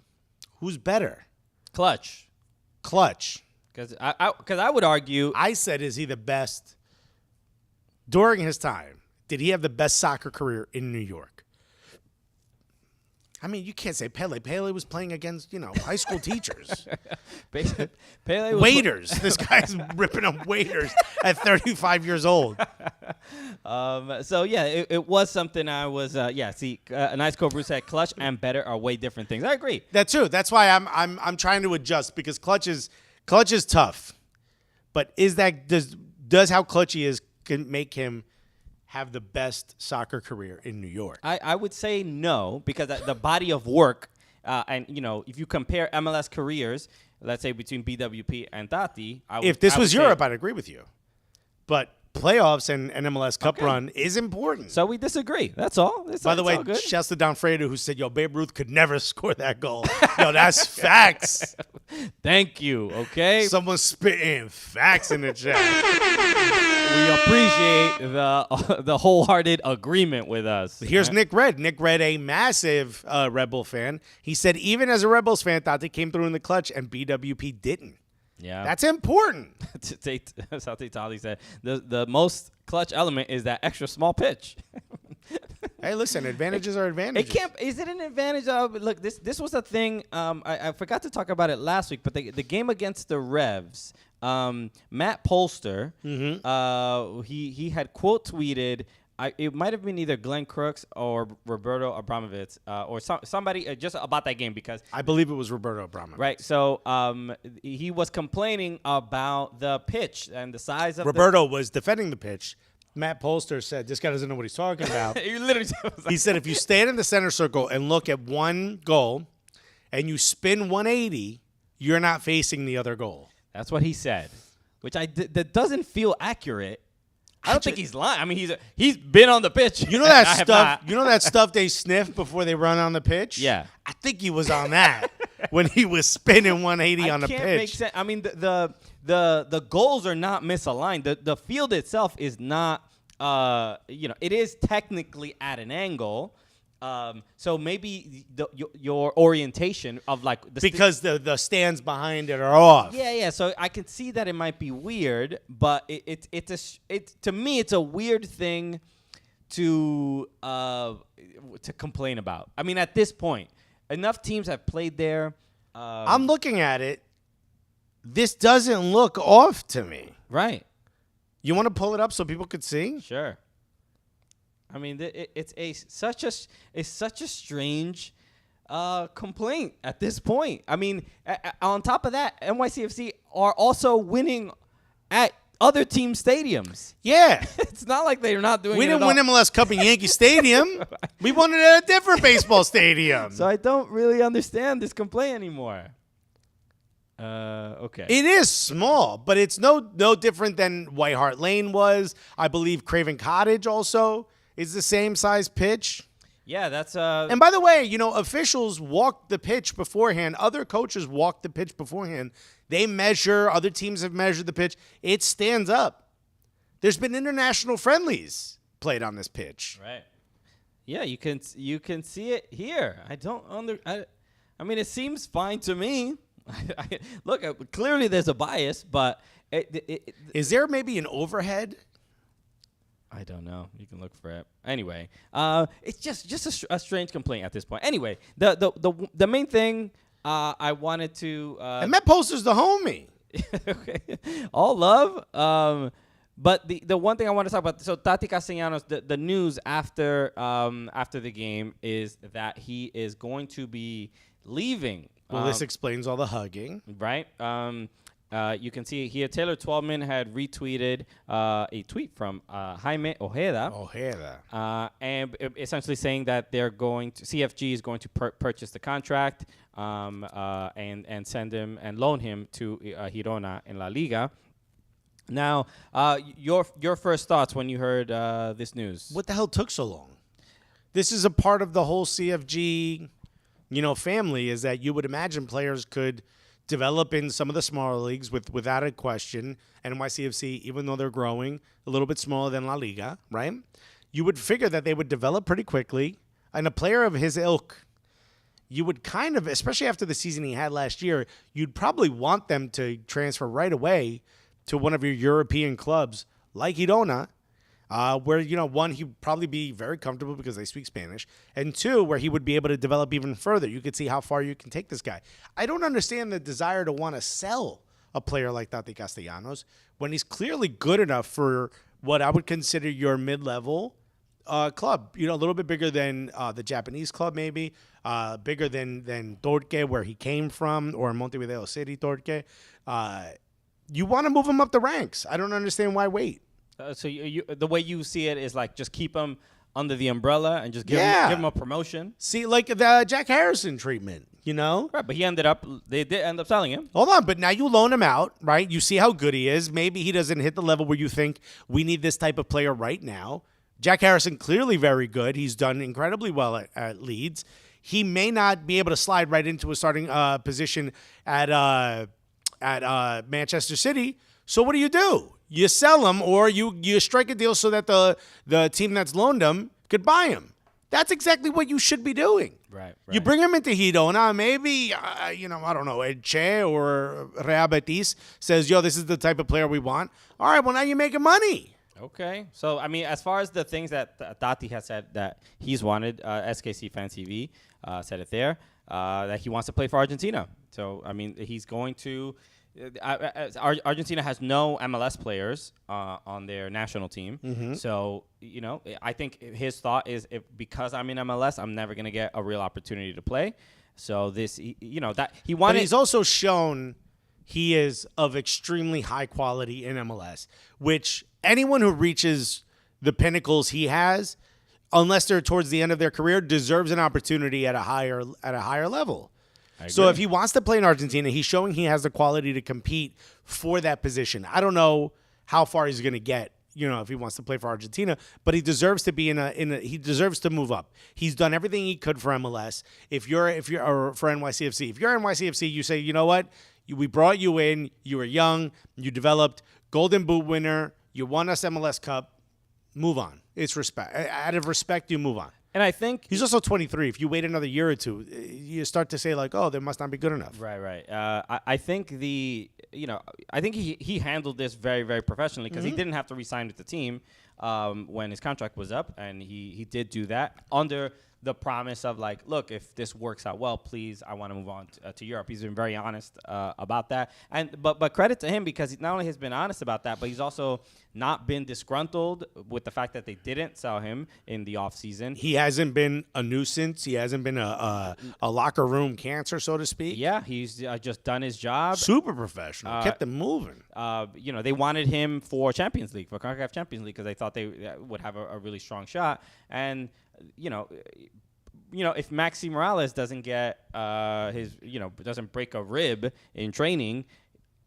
who's better? Clutch. Because I would argue. I said, is he the best during his time? Did he have the best soccer career in New York? I mean, you can't say Pele. Pele was playing against, high school teachers. Pele was Waiters. This guy's ripping up waiters at 35 years old. So yeah, it was something I was Nice Cobra said clutch and better are way different things. I agree. That's true. That's why I'm trying to adjust because clutch is tough. But does how clutch he is can make him have the best soccer career in New York? I would say no because the body of work and if you compare MLS careers, let's say between BWP and Taty, if this was Europe, I'd agree with you. But playoffs and an MLS Cup run is important. So we disagree. That's all. By the way, shouts to Don Fredo who said, yo, Babe Ruth could never score that goal. Yo, that's facts. Thank you. Okay. Someone's spitting facts in the chat. We appreciate the wholehearted agreement with us. Here's Nick Red. Nick Red, a massive Red Bull fan. He said, even as a Red Bulls fan, Taty came through in the clutch and BWP didn't. Yeah. That's important. That's how Taty said. The most clutch element is that extra small pitch. Hey, listen, advantages are advantages. It can't. Is it an advantage? Look, this was a thing. I forgot to talk about it last week, but the game against the Revs, Matt Polster, he had quote tweeted. It might have been either Glenn Crooks or Roberto Abramovich or somebody just about that game because I believe it was Roberto Abramovich. Right. So he was complaining about the pitch and the size of Roberto was defending the pitch. Matt Polster said, this guy doesn't know what he's talking about. He said, if you stand in the center circle and look at one goal and you spin 180, you're not facing the other goal. That's what he said, which that doesn't feel accurate. I don't think he's lying. I mean, he's been on the pitch. You know that stuff. You know that stuff they sniff before they run on the pitch. Yeah, I think he was on that when he was spinning 180 on the pitch. Make sense. I mean, the goals are not misaligned. The field itself is not. It is technically at an angle. So maybe your orientation of like because the stands behind it are off. Yeah. So I can see that it might be weird, but to me it's a weird thing to complain about. I mean, at this point, enough teams have played there. I'm looking at it. This doesn't look off to me. Right. You want to pull it up so people could see? Sure. I mean, it's such a strange complaint at this point. I mean, on top of that, NYCFC are also winning at other team stadiums. Yeah. It's not like they're not doing it. We didn't win MLS Cup in Yankee Stadium. We won it at a different baseball stadium. So I don't really understand this complaint anymore. Okay. It is small, but it's no different than White Hart Lane was. I believe Craven Cottage also is the same size pitch. Yeah, that's And by the way, officials walk the pitch beforehand. Other coaches walk the pitch beforehand. They measure. Other teams have measured the pitch. It stands up. There's been international friendlies played on this pitch. Right. Yeah, you can see it here. I mean, it seems fine to me. Look, clearly there's a bias, but is there maybe an overhead? I don't know. You can look for it. Anyway, it's just a strange complaint at this point. Anyway, the main thing I wanted to and Matt Polster's the homie. Okay, all love. But the one thing I want to talk about, so Taty Castellanos, the news after the game is that he is going to be leaving. Well, this explains all the hugging. Right. You can see here, Taylor Twelman had retweeted a tweet from Jaime Ojeda. And essentially saying that CFG is going to purchase the contract and send him and loan him to Girona in La Liga. Now, your first thoughts when you heard this news? What the hell took so long? This is a part of the whole CFG family, is that you would imagine players could develop in some of the smaller leagues without a question. NYCFC, even though they're growing, a little bit smaller than La Liga, right? You would figure that they would develop pretty quickly. And a player of his ilk, you would kind of, especially after the season he had last year, you'd probably want them to transfer right away to one of your European clubs like Girona, where, one, he'd probably be very comfortable because they speak Spanish, and two, where he would be able to develop even further. You could see how far you can take this guy. I don't understand the desire to want to sell a player like Taty Castellanos when he's clearly good enough for what I would consider your mid-level club. A little bit bigger than the Japanese club maybe, bigger than Torque, where he came from, or Montevideo City Torque. You want to move him up the ranks. I don't understand why wait. So you the way you see it is like just keep him under the umbrella and just give him a promotion. See, like the Jack Harrison treatment, Right, but they did end up selling him. Hold on, but now you loan him out, right? You see how good he is. Maybe he doesn't hit the level where you think we need this type of player right now. Jack Harrison, clearly very good. He's done incredibly well at Leeds. He may not be able to slide right into a starting position at Manchester City. So what do? You sell him, or you strike a deal so that the team that's loaned him could buy him. That's exactly what you should be doing. Right. You bring him into Girona, maybe, I don't know, Che or Real Betis says, this is the type of player we want. All right, well, now you're making money. Okay. So, I mean, as far as the things that Taty has said that he's wanted, SKC Fan TV said it there, that he wants to play for Argentina. So, I mean, he's going to Argentina has no MLS players on their national team. Mm-hmm. So, you know, I think his thought is because I'm in MLS, I'm never going to get a real opportunity to play. So this, you know, that he wanted. But he's also shown he is of extremely high quality in MLS, which anyone who reaches the pinnacles he has, unless they're towards the end of their career, deserves an opportunity at a higher level. So if he wants to play in Argentina, he's showing he has the quality to compete for that position. I don't know how far he's going to get, you know, if he wants to play for Argentina, but he deserves to be he deserves to move up. He's done everything he could for MLS. If you're or for NYCFC, if you're NYCFC, you say, you know what? We brought you in. You were young. You developed. Golden Boot winner. You won us MLS Cup. Move on. It's respect. Out of respect, you move on. And I think he's also 23. If you wait another year or two, you start to say like, oh, they must not be good enough. Right. I think I think he handled this very, very professionally because he didn't have to re-sign with the team when his contract was up, and he did do that under the promise of like, look, if this works out well, please, I want to move on to Europe. He's been very honest about that, but credit to him because not only has been honest about that, but he's also not been disgruntled with the fact that they didn't sell him in the offseason. He hasn't been a nuisance. He hasn't been a locker room cancer, so to speak. Yeah, he's just done his job. Super professional. Kept them moving. You know, they wanted him for Champions League, for CONCACAF Champions League, because they thought they would have a really strong shot. And you know, if Maxi Morales doesn't get doesn't break a rib in training,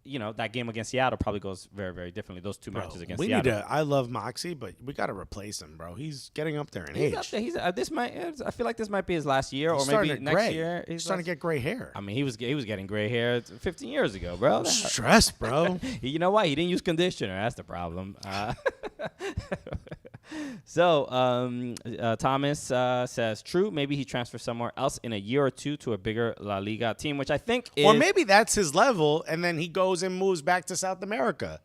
you know, that game against Seattle probably goes very, very differently. Those two matches against Seattle. I love Moxie, but we got to replace him, bro. He's getting up there in age. Up there. I feel like this might be his last year, or maybe next year. He's starting to get gray hair. I mean, he was getting gray hair 15 years ago, bro. Stress, bro. You know why? He didn't use conditioner. That's the problem. So Thomas says, true, maybe he transfers somewhere else in a year or two to a bigger La Liga team, which I think is... Or maybe that's his level, and then he goes and moves back to South America.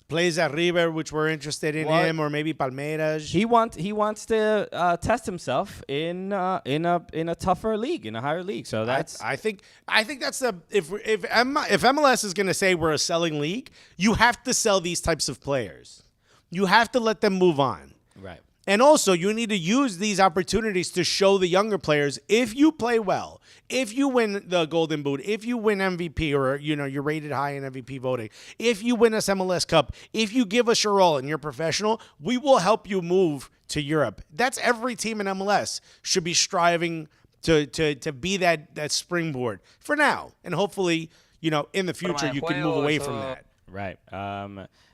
Plays at River, which we're interested in him, or maybe Palmeiras. He wants to test himself in a tougher league, in a higher league. So that's I think that's the if MLS is going to say we're a selling league, you have to sell these types of players. You have to let them move on. Right. And also, you need to use these opportunities to show the younger players, if you play well, if you win the Golden Boot, if you win MVP, or you're rated high in MVP voting, if you win us MLS Cup, if you give us your all and you're professional, we will help you move to Europe. That's every team in MLS should be striving to be that springboard for now, and hopefully, in the future you can move away from that. Right.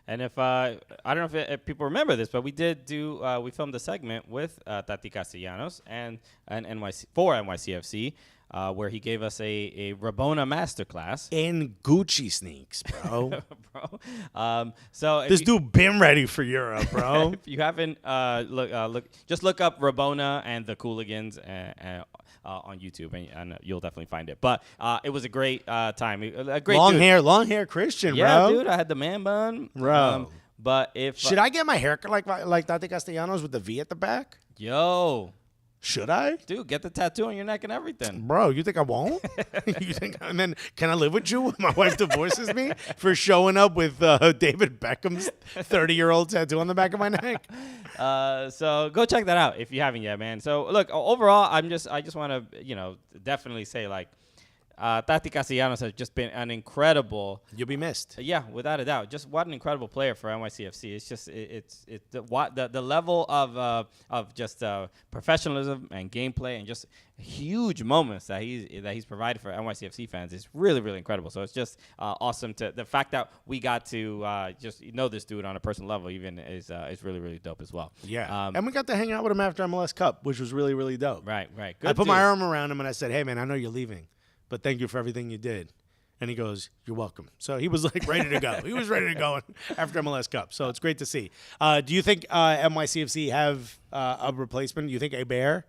And if I don't know if people remember this, but we did we filmed a segment with Taty Castellanos and NYCFC, where he gave us a Rabona masterclass in Gucci sneaks, bro. So this dude been ready for Europe, bro. If you haven't just look up Rabona and the Cooligans on YouTube, and you'll definitely find it. But it was a great time. A great long hair Christian, bro. Yeah, dude, I had the man bun, bro. But if should I get my haircut like Taty Castellanos with the V at the back? Yo. Should I? Dude, get the tattoo on your neck and everything. Bro, you think I won't? And then can I live with you when my wife divorces me for showing up with David Beckham's 30-year-old tattoo on the back of my neck? So go check that out if you haven't yet, man. So look, overall, I just want to, definitely say like, Taty Castellanos has just been an incredible. You'll be missed. Yeah, without a doubt. Just what an incredible player for NYCFC. It's just it's the level of just professionalism and gameplay and just huge moments that he's provided for NYCFC fans is really, really incredible. So it's just awesome to the fact that we got to just know this dude on a personal level even is really, really dope as well. Yeah, and we got to hang out with him after MLS Cup, which was really, really dope. Right. Good I put my arm around him and I said, "Hey, man, I know you're leaving, but thank you for everything you did." And he goes, "You're welcome." So he was like ready to go. He was ready to go after MLS Cup. So it's great to see. Do you think NYCFC have a replacement? Do you think Bear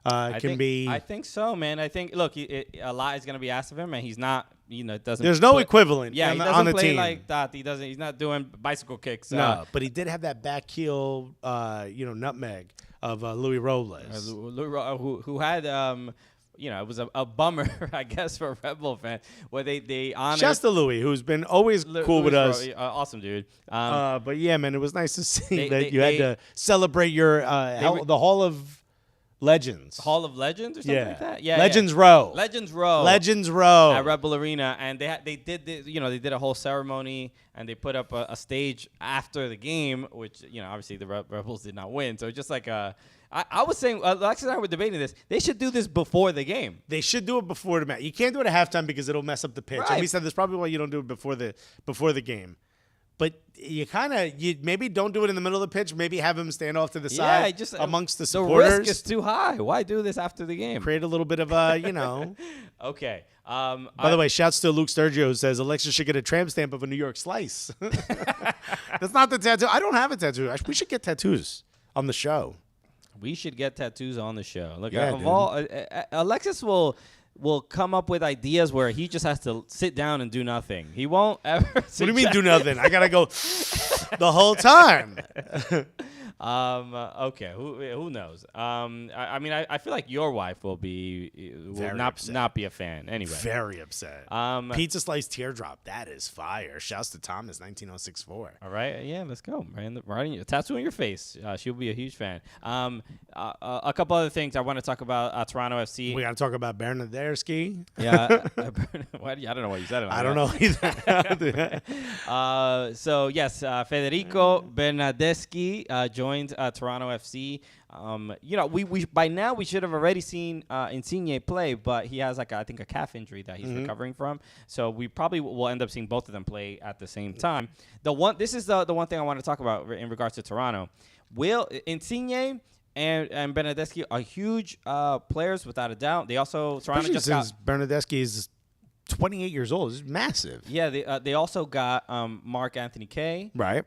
I be. think so, man. I think look, a lot is going to be asked of him, and he's not. It doesn't. There's no equivalent. Yeah, he on doesn't the play team. like that. He's not doing bicycle kicks. No, but he did have that back heel, nutmeg of Louis Robles. Who had it was a bummer, I guess, for a Red Bull fan, where they honored. Shouts to Louis, who's been always cool with us. Awesome, dude. But yeah, man, it was nice to see that you they- had to celebrate your the Hall of Legends. Hall of Legends or something like that. Yeah, Legends yeah. Row. Legends Row. Legends Row At Red Bull Arena, and they did a whole ceremony, and they put up a stage after the game, which obviously the Red Bulls did not win. So just like I was saying, Alexis and I were debating this. They should do this before the game. They should do it before the match. You can't do it at halftime because it'll mess up the pitch. Right. And we said that's probably why you don't do it before the game. But you maybe don't do it in the middle of the pitch. Maybe have him stand off to the side amongst the supporters. The risk is too high. Why do this after the game? Create a little bit of Okay. By the way, shouts to Luke Sturgio who says Alexis should get a tramp stamp of a New York slice. That's not the tattoo. I don't have a tattoo. We should get tattoos on the show. We should get tattoos on the show. Look, Yeah, Alexis will come up with ideas where he just has to sit down and do nothing. He won't ever. What do you mean do nothing? I gotta go the whole time. Okay. Who knows? I feel like your wife will not be a fan anyway. Very upset. Pizza slice teardrop. That is fire. Shouts to Thomas 19064. All right. Yeah. Let's go. Right in tattoo on your face. She'll be a huge fan. A couple other things I want to talk about. Toronto FC. We gotta talk about Bernardeschi. Yeah. I don't know why you said it. I don't know either. So yes, Federico Bernardeschi joined Toronto FC. We by now we should have already seen Insigne play, but he has I think a calf injury that he's recovering from. So we probably will end up seeing both of them play at the same time. This is the one thing I want to talk about in regards to Toronto. Will Insigne and Bernardeschi are huge players without a doubt. They also Toronto Especially since Bernardeschi is 28 years old. It's massive. Yeah, they also got Mark Anthony Kaye. Right.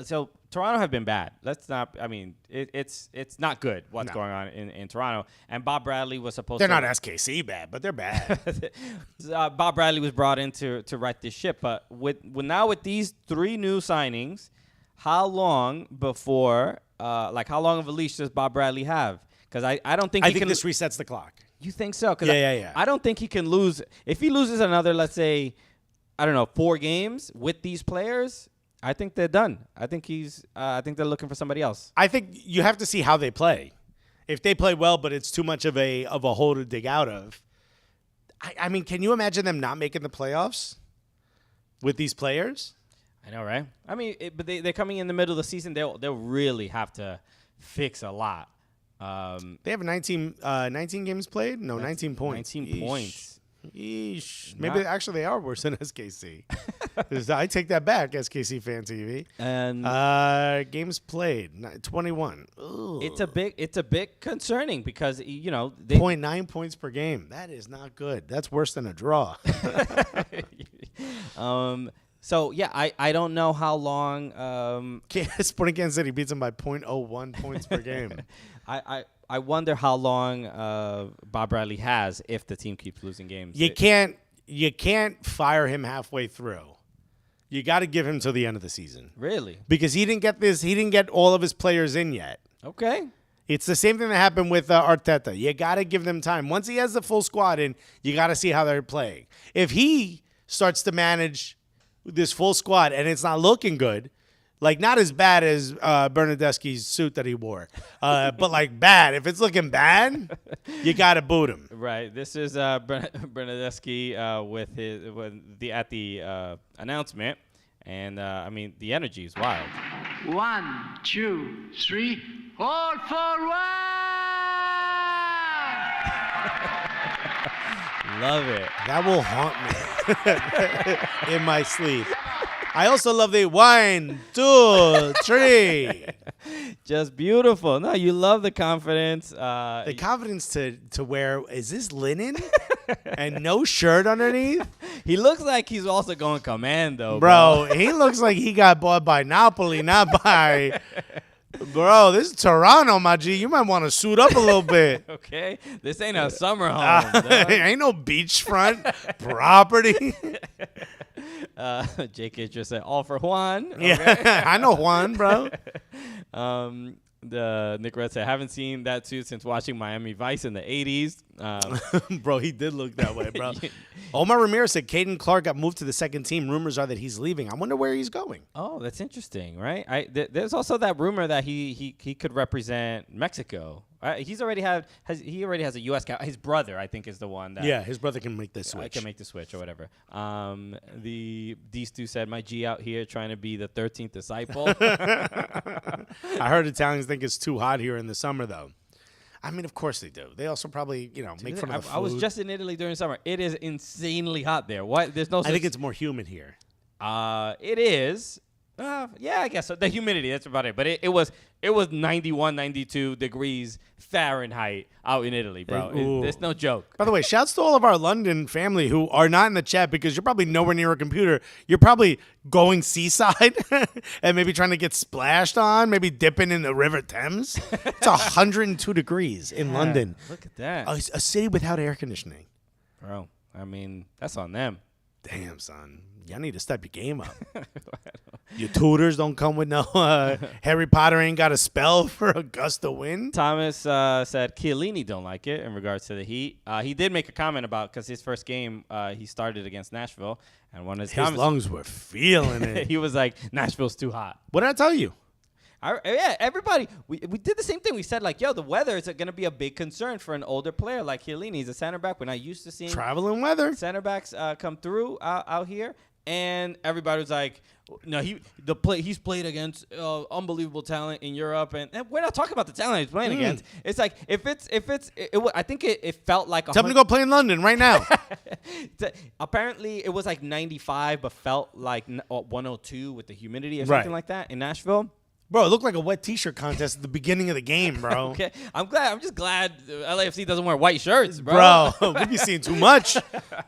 So Toronto have been bad. Let's not. I mean, it's not good what's going on in Toronto. And Bob Bradley was supposed. They're not SKC bad, but they're bad. Bob Bradley was brought in to right this ship. But with these 3 new signings, how long before? How long of a leash does Bob Bradley have? Because I don't think I think this resets the clock. You think so? Yeah. I don't think he can lose. If he loses another, let's say, 4 games with these players, I think they're done. I think they're looking for somebody else. I think you have to see how they play. If they play well, but it's too much of a hole to dig out of. I mean, can you imagine them not making the playoffs with these players? I know, right? I mean, but they're coming in the middle of the season. They'll really have to fix a lot. They have 19 games played? No, 19 points. 19 points. Yeesh. Maybe actually they are worse than SKC. I take that back, SKC Fan TV. And games played 21. Ugh. It's a bit concerning because they 0.9 points per game. That is not good. That's worse than a draw. So yeah, I don't know how long. Sporting Kansas City beats them by 0.01 points per game. I wonder how long Bob Bradley has if the team keeps losing games. You can't fire him halfway through. You got to give him till the end of the season. Really? Because he didn't get all of his players in yet. Okay. It's the same thing that happened with Arteta. You got to give them time. Once he has the full squad in, you got to see how they're playing. If he starts to manage this full squad and it's not looking good, like not as bad as Bernardeschi's suit that he wore, but like bad. If it's looking bad, you got to boot him. Right. This is Bernardeschi at the announcement, and I mean the energy is wild. 1, 2, 3, all forward! Love it. That will haunt me in my sleep. I also love the 1, 2, 3. Just beautiful. No, you love the confidence. The confidence to wear, is this linen? And no shirt underneath? He looks like he's also going commando, Bro, he looks like he got bought by Napoli, not by Bro, this is Toronto, my G. You might want to suit up a little bit. Okay, this ain't a summer home. dog. Ain't no beachfront property. JK just said all for Juan. Okay. Yeah, I know Juan, bro. The Nick Red said, haven't seen that suit since watching Miami Vice in the 80s. Bro, he did look that way, bro. Omar Ramirez said Caden Clark got moved to the second team. Rumors are that he's leaving. I wonder where he's going. Oh, that's interesting, right? There's also that rumor that he could represent Mexico. He already has a U.S. cap. His brother, I think, is the one that. Yeah, his brother can make the switch. Can make the switch or whatever. These two said, my G out here trying to be the 13th disciple. I heard Italians think it's too hot here in the summer, though. I mean, of course they do. They also probably, make fun of the food. I was just in Italy during summer. It is insanely hot there. What? There's no. I think it's more humid here. It is. Yeah, I guess so. The humidity, that's about it. But it was 91, 92 degrees Fahrenheit out in Italy, bro. It's no joke. By the way, shouts to all of our London family who are not in the chat because you're probably nowhere near a computer. You're probably going seaside and maybe trying to get splashed on, maybe dipping in the River Thames. It's 102 degrees in London. Look at that. A city without air conditioning. Bro, I mean, that's on them. Damn, son. Y'all need to step your game up. Your tutors don't come with no Harry Potter ain't got a spell for a gust of wind. Thomas said Chiellini don't like it in regards to the Heat. He did make a comment about because his first game he started against Nashville and one of his lungs were feeling it. He was like, Nashville's too hot. What did I tell you? Everybody, we did the same thing. We said, like, yo, the weather is going to be a big concern for an older player like Chiellini. He's a center back. We're not used to seeing traveling weather center backs come through out here. And everybody was like, no, he's played against unbelievable talent in Europe, and we're not talking about the talent he's playing against. It's like I think it felt like tell him to go play in London right now. Apparently, it was like 95, but felt like 102 with the humidity or something like that in Nashville. Bro, it looked like a wet T-shirt contest at the beginning of the game, bro. Okay, I'm just glad LAFC doesn't wear white shirts, bro. Bro, we be seeing too much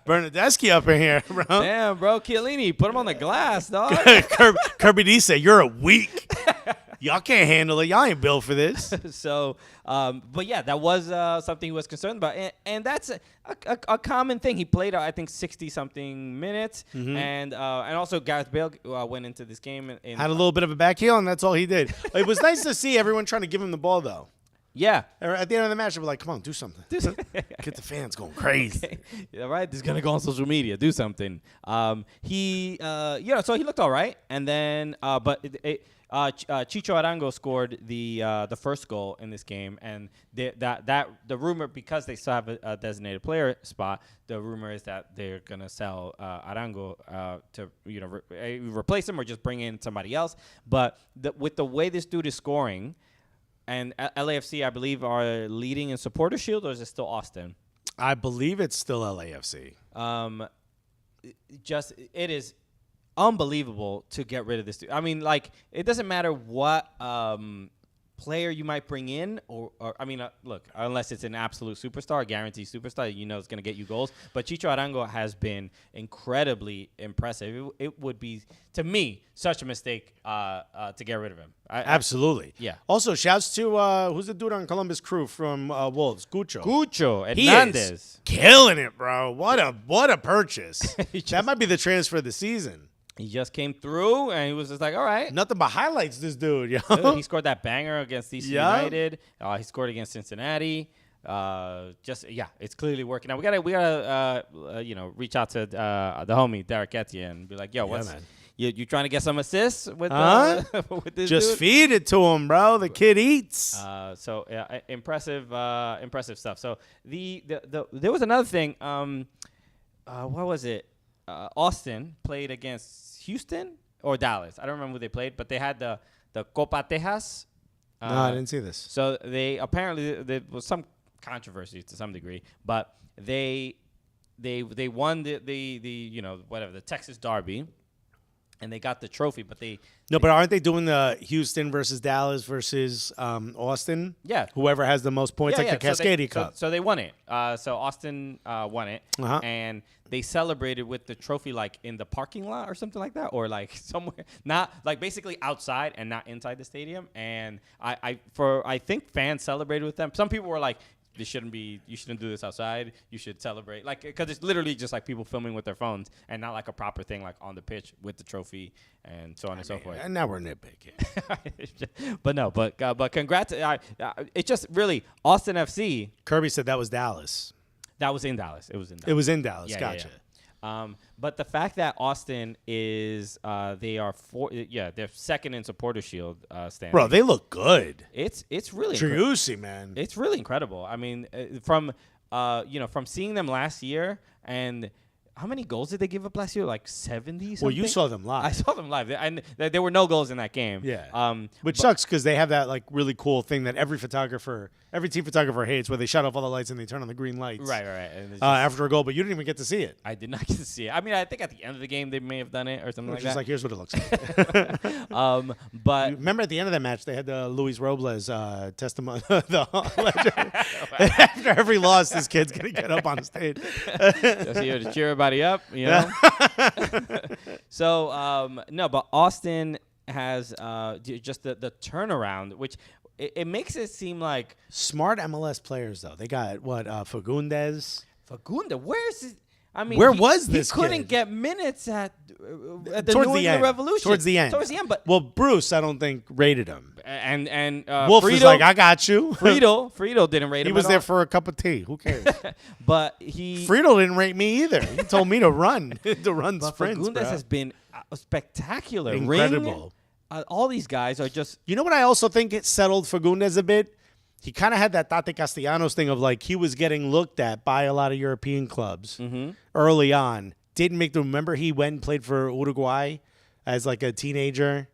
Bernardeschi up in here, bro. Damn, bro, Chiellini, put him on the glass, dog. Kirby D said, you're a weak. Y'all can't handle it. Y'all ain't built for this. So, but yeah, that was something he was concerned about. And that's a common thing. He played, I think, 60-something minutes. Mm-hmm. And also Gareth Bale went into this game. Had a little bit of a back heel, and that's all he did. It was nice to see everyone trying to give him the ball, though. Yeah. At the end of the match, they were like, come on, do something. Get the fans going crazy. Okay. Yeah, right? This is going to go on social media. Do something. So he looked all right. And then, Chicho Arango scored the first goal in this game, and the rumor, because they still have a designated player spot, the rumor is that they're gonna sell Arango to replace him or just bring in somebody else. But with the way this dude is scoring, and LAFC, I believe, are leading in supporter shield, or is it still Austin? I believe it's still LAFC. It is unbelievable to get rid of this dude. I mean, like, it doesn't matter what player you might bring in, or I mean, look, unless it's an absolute superstar, guaranteed superstar, it's going to get you goals. But Chicho Arango has been incredibly impressive. It would be, to me, such a mistake to get rid of him. Absolutely. Yeah. Also, shouts to who's the dude on Columbus Crew from Wolves? Cucho Hernandez. Is killing it, bro. What a purchase. That might be the transfer of the season. He just came through, and he was just like, all right. Nothing but highlights, this dude, yo. Dude, he scored that banger against DC United. He scored against Cincinnati. It's clearly working out. We gotta reach out to the homie Derek Etienne and be like, yo, what's man. You trying to get some assists with with this Just dude? feed it to him, bro. The kid eats. Impressive stuff. So there was another thing. What was it? Austin played against Houston or Dallas. I don't remember who they played, but they had the Copa Tejas. No, I didn't see this. So they apparently there was some controversy to some degree, but they won the Texas Derby, and they got the trophy, but No, but aren't they doing the Houston versus Dallas versus Austin? Yeah. Whoever has the most points, like the Cascadia Cup. So they won it. So Austin won it, Uh-huh. and they celebrated with the trophy like in the parking lot or something like that, or like somewhere, not like basically outside and not inside the stadium. And I think fans celebrated with them. Some people were like, you shouldn't do this outside. You should celebrate, like, because it's literally just like people filming with their phones and not like a proper thing like on the pitch with the trophy and so on and so forth. And now we're nitpicking. But congrats. It's just really Austin FC. Kirby said that was Dallas. That was in Dallas. It was in Dallas. Yeah, gotcha. But the fact that Austin is, they're second in Supporter Shield standing. Bro, they look good. It's really Triusi, man. It's really incredible. I mean, from seeing them last year, and how many goals did they give up last year? Like 70 something? Well, you saw them live. I saw them live. And there were no goals in that game. Yeah. Which sucks because they have that like really cool thing that every team photographer hates, where they shut off all the lights and they turn on the green lights. Right. And after a goal, but you didn't even get to see it. I did not get to see it. I mean, I think at the end of the game they may have done it or something like that. Just like, here's what it looks like. But remember at the end of that match, they had the Luis Robles testimony. After every loss, this kid's gonna get up on stage. Just here to cheer everybody up, you know. So no, but Austin has just the turnaround, which it makes it seem like smart MLS players though. They got Fagundes. Where's his? I mean, where was this? He couldn't kid? get minutes at the towards New the England end. Revolution. Towards the end. But well, Bruce, I don't think rated him. And Wolf Friedel, was like, I got you. Friedel didn't rate him. He was at there all. for a cup of tea. Who cares? But Friedel didn't rate me either. He told me to run, But sprints. Fagundes bro. has been spectacular. Incredible. Ring, all these guys are just. You know what I also think it settled Fagundes a bit? He kind of had that Taty Castellanos thing of like he was getting looked at by a lot of European clubs early on. Didn't make the. Remember he went and played for Uruguay as like a teenager.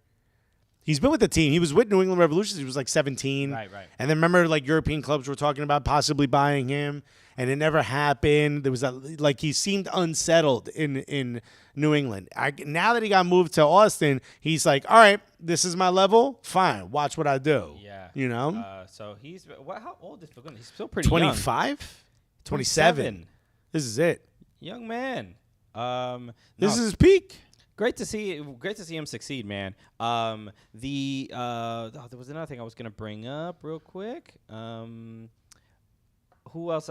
He's been with the team. He was with New England Revolution. He was like 17. Right. And then remember like European clubs were talking about possibly buying him, and it never happened. There was like he seemed unsettled in New England. Now that he got moved to Austin, he's like, all right, this is my level. Fine, watch what I do. Yeah. You know? So he's. How old is Fagundes? He's still pretty 25? young. 27. This is it. Young man. This is his peak. Great to see him succeed, man. There was another thing I was gonna bring up real quick. Who else?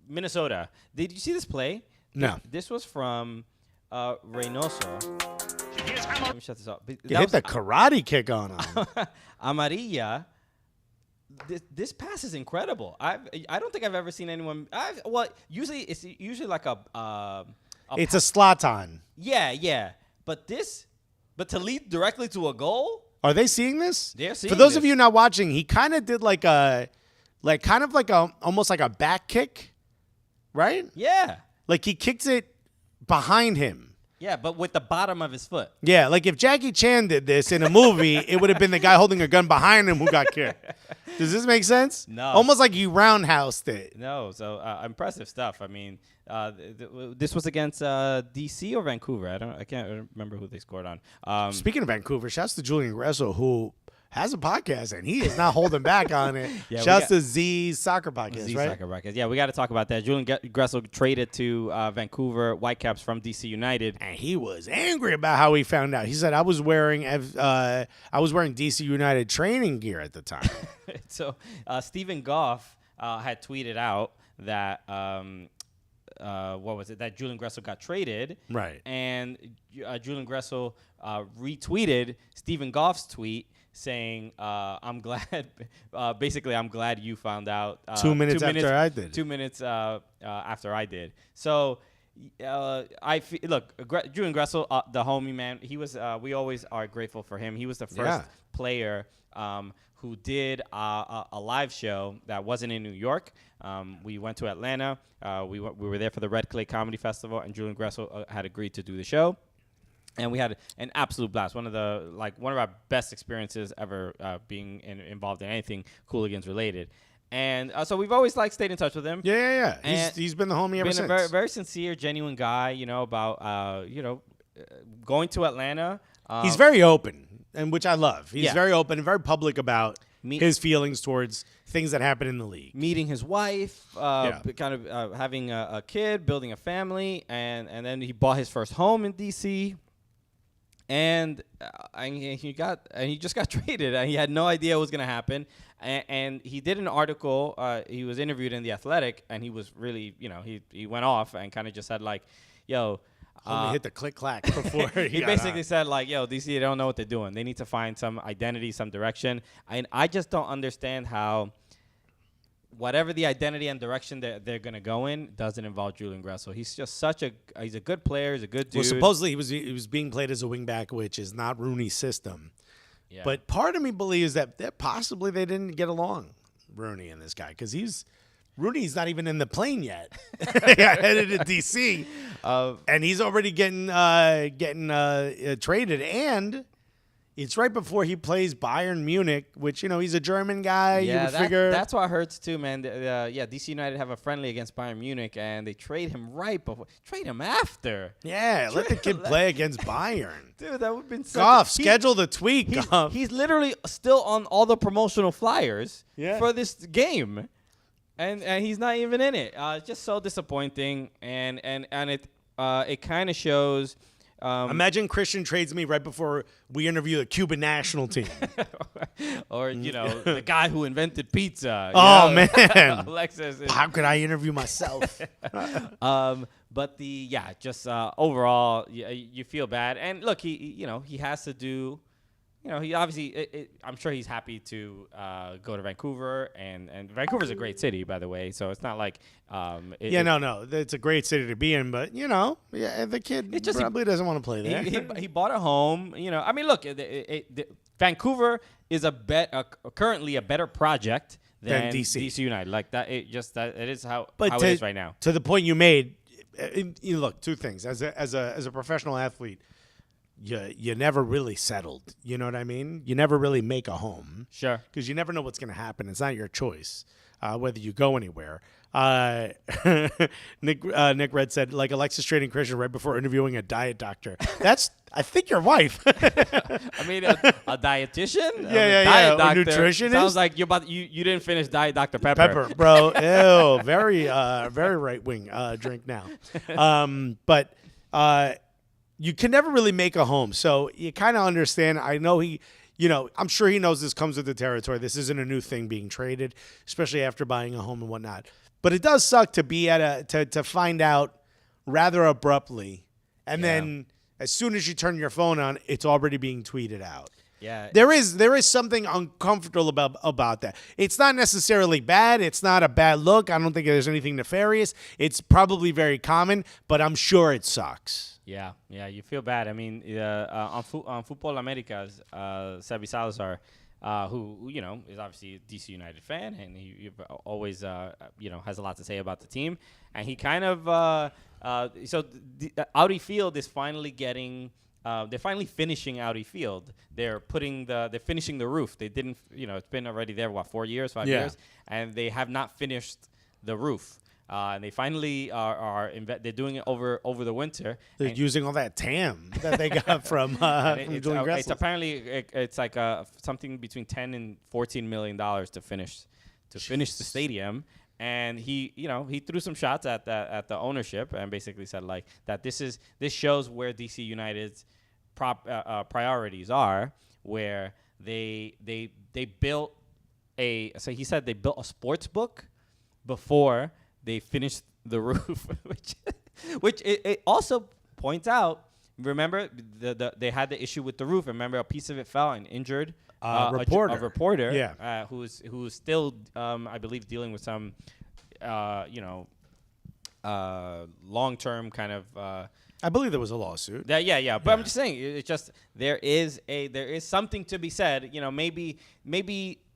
Minnesota. Did you see this play? No. This was from Reynoso. Let me shut this off. You hit the karate kick on him. Amarilla. This pass is incredible. I don't think I've ever seen anyone. Usually it's like It's a Zlatan. Yeah. But to lead directly to a goal? Are they seeing this? They're seeing For those this. of you not watching, he kind of did almost like a back kick, right? Yeah. Like he kicked it behind him. Yeah, but with the bottom of his foot. Yeah, like if Jackie Chan did this in a movie, it would have been the guy holding a gun behind him who got kicked. Does this make sense? No. Almost like you roundhoused it. No, so impressive stuff. I mean, this was against DC or Vancouver. I can't remember who they scored on. Speaking of Vancouver, shouts to Julian Gresso, who has a podcast, and he is not holding back on it. Yeah, shouts to Z's Soccer Podcast, Z right? Soccer Podcast. Yeah, we got to talk about that. Julian Gressel traded to Vancouver Whitecaps from DC United. And he was angry about how he found out. He said, I was wearing DC United training gear at the time. So Stephen Goff had tweeted out that that Julian Gressel got traded. Right. And Julian Gressel retweeted Stephen Goff's tweet saying, I'm glad, basically, I'm glad you found out. 2 minutes after I did. 2 minutes after I did. So, Julian Gressel, the homie, man, he was, we always are grateful for him. He was the first player who did a live show that wasn't in New York. We went to Atlanta. We were there for the Red Clay Comedy Festival, and Julian Gressel had agreed to do the show. And we had an absolute blast. One of our best experiences ever being involved in anything Cooligans related. And so we've always stayed in touch with him. Yeah. He's been the homie ever since. Been a very, very sincere, genuine guy. About going to Atlanta. He's very open, and which I love. He's Yeah. very open and very public about Me- his feelings towards things that happen in the league. Meeting his wife, Yeah. kind of having a kid, building a family, and then he bought his first home in DC. And he just got traded. And he had no idea what was going to happen. And he did an article. He was interviewed in The Athletic, and he was really, he went off and kind of just said like, yo. Only hit the click-clack before He got basically on. said like, yo, DC, they don't know what they're doing. They need to find some identity, some direction. And I just don't understand how whatever the identity and direction that they're going to go in doesn't involve Julian Gressel. He's just he's a good player. He's a good dude. Well, supposedly he was being played as a wingback, which is not Rooney's system. Yeah. But part of me believes that possibly they didn't get along, Rooney and this guy, because Rooney's not even in the plane yet. He got headed to DC, and he's already getting traded. And it's right before he plays Bayern Munich, which he's a German guy. You would figure that's what hurts too, man. DC United have a friendly against Bayern Munich, and they trade him right before, trade him after. Yeah, let the kid play against Bayern. Dude, that would have been Goff, schedule the tweak. Goff. He's literally still on all the promotional flyers Yeah. for this game. And he's not even in it. It's just so disappointing, and it kind of shows. Imagine Christian trades me right before we interview the Cuban national team. Or the guy who invented pizza. Oh, man. Alexis. How could I interview myself? But overall, you feel bad. And look, he has to do. He obviously. I'm sure he's happy to go to Vancouver, and Vancouver's a great city, by the way. So it's not like. No, it's a great city to be in, but the kid probably doesn't want to play there. He bought a home. I mean, look, Vancouver is currently a better project than DC United. Like that, it is how it is right now. To the point you made, look, two things. As a professional athlete, you never really settled. You know what I mean? You never really make a home. Sure. Because you never know what's going to happen. It's not your choice whether you go anywhere. Nick Red said, like Alexis trading Christian right before interviewing a diet doctor. That's, I think, your wife. I mean, a dietitian? Diet doctor. A nutritionist? Sounds like you didn't finish Diet Dr. Pepper. Bro. Ew. Very right-wing drink now. But you can never really make a home. So you kind of understand. I know I'm sure he knows this comes with the territory. This isn't a new thing being traded, especially after buying a home and whatnot. But it does suck to be to find out rather abruptly. And then as soon as you turn your phone on, it's already being tweeted out. Yeah. There is something uncomfortable about that. It's not necessarily bad. It's not a bad look. I don't think there's anything nefarious. It's probably very common, but I'm sure it sucks. Yeah, you feel bad. I mean, on Futbol Americas, Sebi Salazar, who is obviously a DC United fan, and he always has a lot to say about the team, and he kind of Audi Field is finally getting. They're finally finishing Audi Field. They're finishing the roof. They didn't, it's been already there 5 years, and they have not finished the roof. And they finally they're doing it over the winter. They're using all that TAM that they got from Julian Gressel. It's apparently it's like something between $10 and $14 million to finish the stadium. And he threw some shots at the ownership and basically said like that this shows where DC United's priorities are, where they built he said they built a sports book before they finished the roof, which it also points out. Remember, they had the issue with the roof. Remember, a piece of it fell and injured a reporter. Who's still, I believe, dealing with some, long-term kind of. I believe there was a lawsuit. But I'm just saying, it's just there is something to be said. Maybe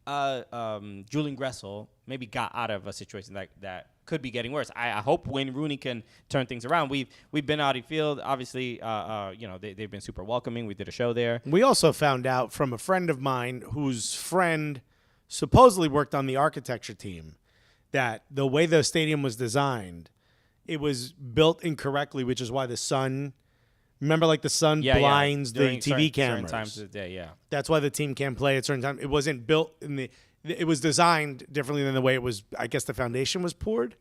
Julian Gressel maybe got out of a situation that could be getting worse. I hope Wayne Rooney can turn things around. We've been out of field. Obviously, they've been super welcoming. We did a show there. We also found out from a friend of mine whose friend supposedly worked on the architecture team that the way the stadium was designed, it was built incorrectly, which is why the sun Remember, like the sun blinds the During TV cameras. certain times of the day, yeah. That's why the team can't play at certain times. It wasn't built in the. It was designed differently than the way it was. I guess the foundation was poured.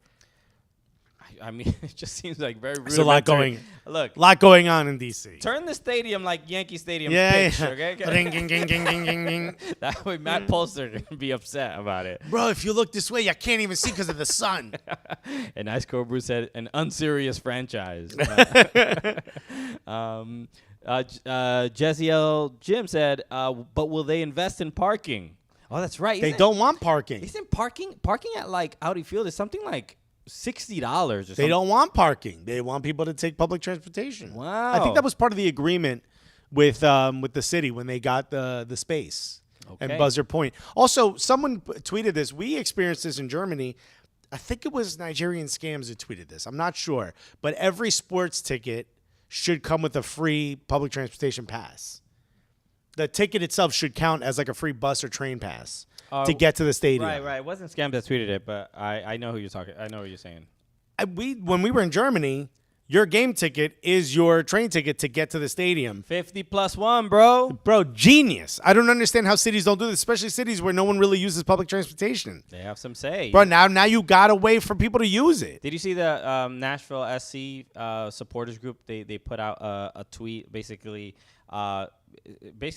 I mean, it just seems like very rudimentary. There's a lot going. Look, lot going on in DC. turn the stadium like Yankee Stadium Yeah, pitch, yeah. okay? Ding, ding, ding, ding, ding, ding, ding. That way Matt Polster can be upset about it. Bro, if you look this way, I can't even see because of the sun. And Ice Cold Brew said, an unserious franchise. Jeziel Jim said, but will they invest in parking? Oh, that's right. They don't want parking. Isn't parking at like Audi Field is something like $60 or something? They don't want parking. They want people to take public transportation. Wow. I think that was part of the agreement with the city when they got the space and Buzzer Point. Also, someone tweeted this. We experienced this in Germany. I think it was Nigerian Scams that tweeted this. I'm not sure. But every sports ticket should come with a free public transportation pass. The ticket itself should count as like a free bus or train pass to get to the stadium. Right. It wasn't Scam that tweeted it, but I know who you're talking. I know what you're saying. When we were in Germany, your game ticket is your train ticket to get to the stadium. 50 plus 1, bro. Bro, genius. I don't understand how cities don't do this, especially cities where no one really uses public transportation. They have some say. Bro, now you got a way for people to use it. Did you see the Nashville SC supporters group? They put out a tweet basically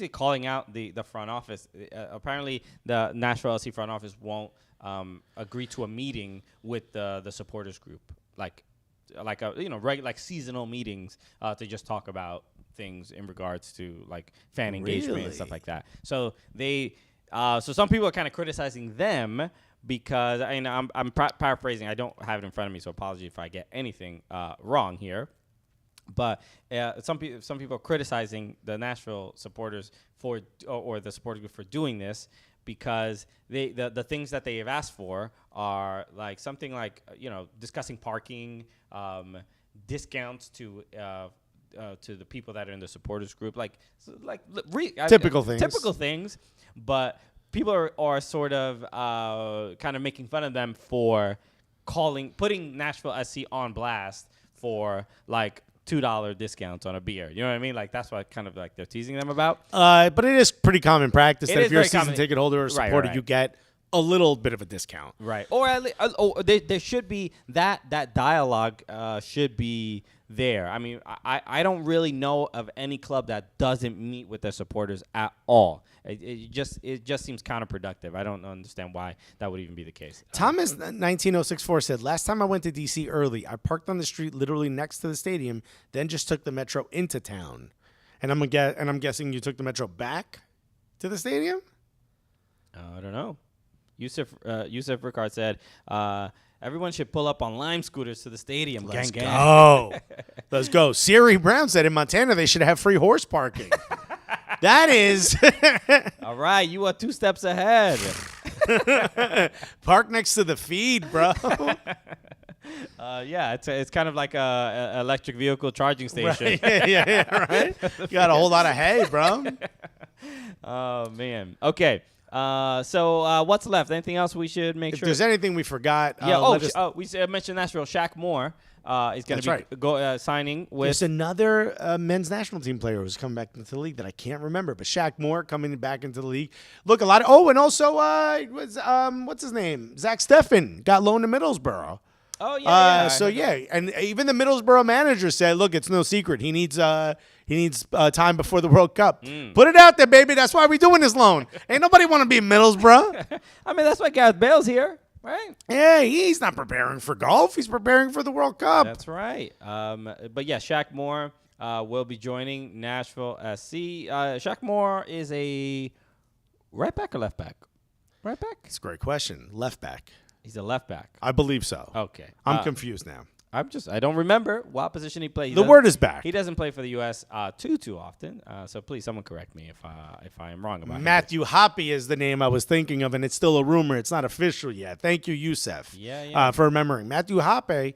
calling out the front office. Apparently, the Nashville SC front office won't agree to a meeting with the supporters group, like seasonal meetings to just talk about things in regards to like fan engagement and stuff like that. So so some people are kind of criticizing them because I'm paraphrasing. I don't have it in front of me, so apology if I get anything wrong here. But some people are criticizing the Nashville supporters or the supporters group for doing this because the things that they have asked for are like something like discussing parking, discounts to the people that are in the supporters group, Typical things. But people are sort of kind of making fun of them for putting Nashville SC on blast for like $2 discounts on a beer. You know what I mean? Like that's what kind of like they're teasing them about. But it is pretty common practice that if you're a season ticket holder or supporter, right. you get a little bit of a discount. Right. Or at least, there should be that dialogue should be there. I mean, I don't really know of any club that doesn't meet with their supporters at all. It just seems counterproductive. I don't understand why that would even be the case. Thomas 19064 said, last time I went to DC early, I parked on the street literally next to the stadium, then just took the metro into town. And I'm guessing you took the metro back to the stadium? I don't know. Yusuf Ricard said, everyone should pull up on Lime scooters to the stadium. Let's gang. go. Let's go. Siri Brown said in Montana they should have free horse parking. That is. All right, you are 2 steps ahead. Park next to the feed, bro. Yeah, it's kind of like a electric vehicle charging station. Right. Yeah, right? You got a whole lot of hay, bro. Oh, man. Okay. So what's left? Anything else we should make If sure? there's anything we forgot, we mentioned Nashville. Shaq Moore is going to be signing with. There's another men's national team player who's coming back into the league that I can't remember, but Shaq Moore coming back into the league. Look, and also what's his name? Zach Steffen got loaned to Middlesbrough. Oh yeah. And even the Middlesbrough manager said, "Look, it's no secret. He needs time before the World Cup. Put it out there, baby. That's why we're doing this loan. Ain't nobody want to be Middlesbrough. I mean, that's why Gareth Bale's here, right? Yeah, he's not preparing for golf. He's preparing for the World Cup. That's right. But yeah, Shaq Moore will be joining Nashville SC. Shaq Moore is a right back or left back? Right back. It's a great question. Left back. He's a left back. I believe so. Okay. I'm confused now. I don't remember what position he plays. The word is back. He doesn't play for the U.S. too often. So please, someone correct me if I am wrong about Matthew Hoppe is the name I was thinking of, and it's still a rumor. It's not official yet. Thank you, Youssef, for remembering. Matthew Hoppe,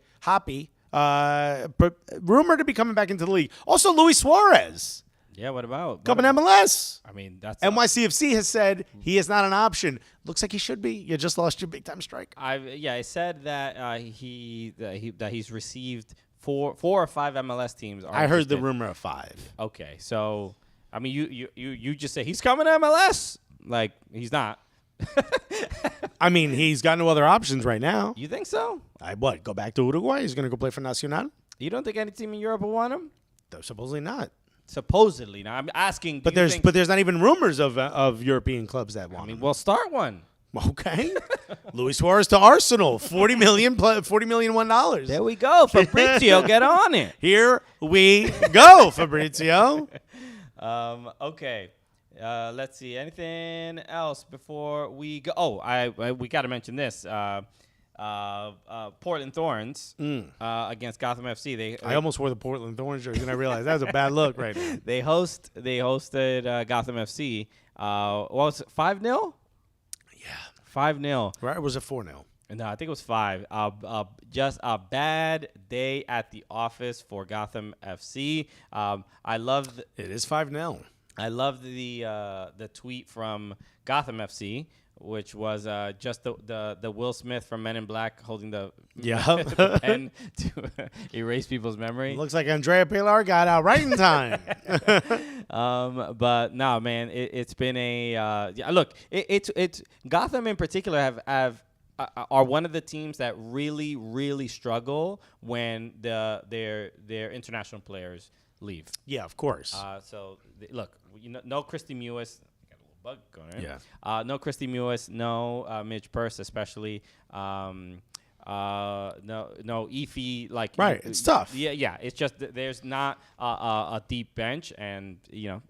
rumored to be coming back into the league. Also, Luis Suarez. Yeah, what about? Coming MLS. I mean, that's NYCFC has said he is not an option. Looks like he should be. You just lost your big time strike. I said that he's received four or five MLS teams are I heard the interested. rumor of 5. Okay, so I mean, you just say he's coming to MLS. Like he's not. I mean, he's got no other options right now. You think so? Go back to Uruguay? He's going to go play for Nacional? You don't think any team in Europe will want him? Supposedly not. Supposedly. Now I'm asking. But there's not even rumors of European clubs that want I mean, him. we'll start one. Okay. Luis Suarez to Arsenal, $40 million $1. There we go. Fabrizio, get on it. Here we go, Fabrizio. Okay. Let's see. Anything else before we go? Oh, we got to mention this. Portland Thorns against Gotham FC. I almost wore the Portland Thorns jersey, and I realized that was a bad look right now. They hosted Gotham FC. What was it, 5-0? Yeah. 5-0. Right? Or was it 4-0? No, I think it was 5. Just a bad day at the office for Gotham FC. I love It is 5-0. I love the tweet from Gotham FC, which was just the Will Smith from Men in Black holding the pen to erase people's memory. Looks like Andrea Pilar got out right in time. But no, man, it's been a look. It's Gotham in particular are one of the teams that really struggle when their international players leave. Yeah, of course. Look, no Christy Mewis. Got a little bug going on. Yeah. No Christy Mewis. No Midge Purse, especially. No Efi. Like Right, it's tough. Yeah. It's just there's not a deep bench, and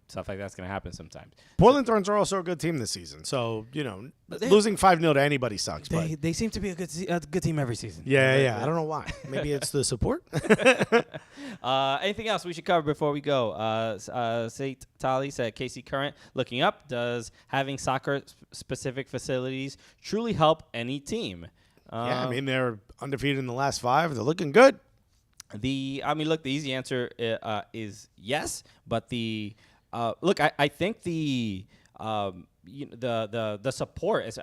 stuff like that's gonna happen sometimes. Portland Thorns are also a good team this season, so losing 5-0 to anybody sucks. But They seem to be a good team every season. yeah. I don't know why. Maybe it's the support. Anything else we should cover before we go? St. Tali said, Casey Current looking up. Does having soccer-specific facilities truly help any team? Yeah, I mean, they're undefeated in the last 5. They're looking good. Look, the easy answer is yes, but I think the support is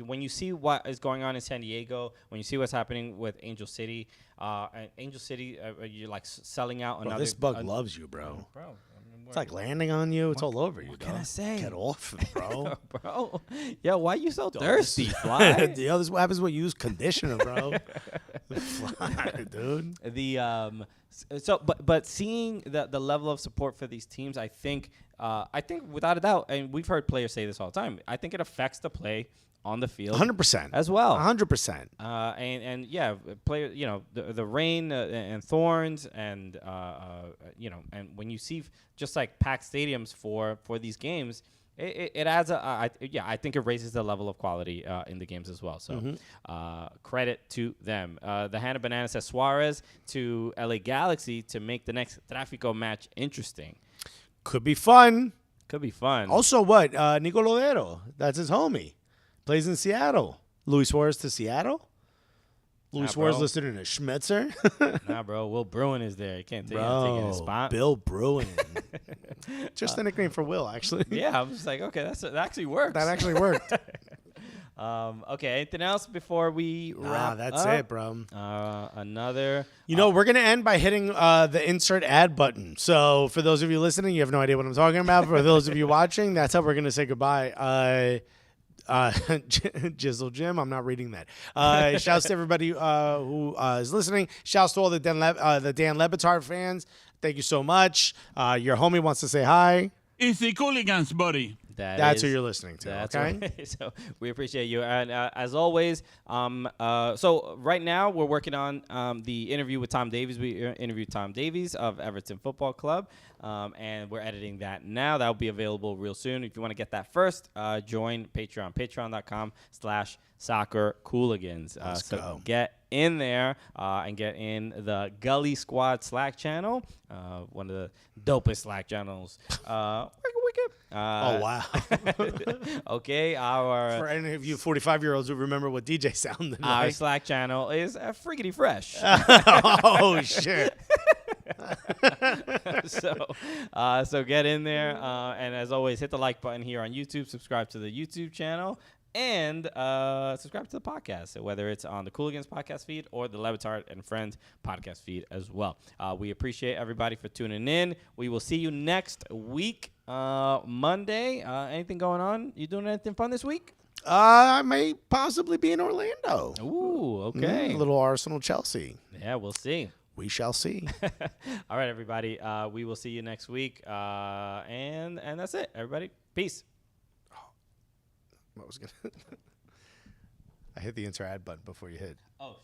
when you see what is going on in San Diego, when you see what's happening with Angel City, you're like selling out another. This bug loves you, bro. It's like landing on you. It's all over you, what can I say? Get off, bro. Bro, yeah, why you so thirsty, Fly? This is what happens when you use conditioner, bro. Fly, dude. But seeing the level of support for these teams, I think without a doubt, and we've heard players say this all the time, I think it affects the play on the field 100% as well. 100%. And yeah, player, the rain and Thorns and and when you see just like packed stadiums for these games, it adds I think it raises the level of quality in the games as well. So credit to them. The Hannah Banana says Suarez to LA Galaxy to make the next Tráfico match interesting. Could be fun. Also, what? Nico Lodero. That's his homie. Plays in Seattle. Luis Suarez to Seattle? Luis Suarez listed in a Schmetzer? Nah, bro. Will Bruin is there. You can't take his spot. Bill Bruin. Just a nickname for Will, actually. Yeah, I'm just like, okay, that actually works. That actually worked. Okay, anything else before we wrap that's up? it, bro. Another. We're going to end by hitting the insert ad button. So for those of you listening, you have no idea what I'm talking about. For those of you watching, that's how we're going to say goodbye. Jizzle Jim, I'm not reading that. Shouts to everybody who is listening. Shouts to all the Dan Lebitard fans. Thank you so much. Your homie wants to say hi. It's the Cooligans, buddy. That's who you're listening to. That's okay. Right. So we appreciate you, and as always, so right now we're working on the interview with Tom Davies. We interviewed Tom Davies of Everton Football Club, and we're editing that now. That will be available real soon. If you want to get that first, join Patreon, patreon.com/soccercooligans. Let's go. Get in there and get in the Gully Squad Slack channel, one of the dopest Slack channels. Oh, wow. Okay, For any of you 45-year-olds who remember what DJ sounded our like. Slack channel is friggity fresh. Oh, shit. So get in there, and as always, hit the like button here on YouTube. Subscribe to the YouTube channel, And subscribe to the podcast, whether it's on the Cooligans podcast feed or the Levitard and Friends podcast feed as well. We appreciate everybody for tuning in. We will see you next week, Monday. Anything going on? You doing anything fun this week? I may possibly be in Orlando. Ooh, okay. A little Arsenal Chelsea. Yeah, we'll see. We shall see. All right, everybody. We will see you next week. And that's it, everybody. Peace. I hit the enter ad button before you hit. Oh,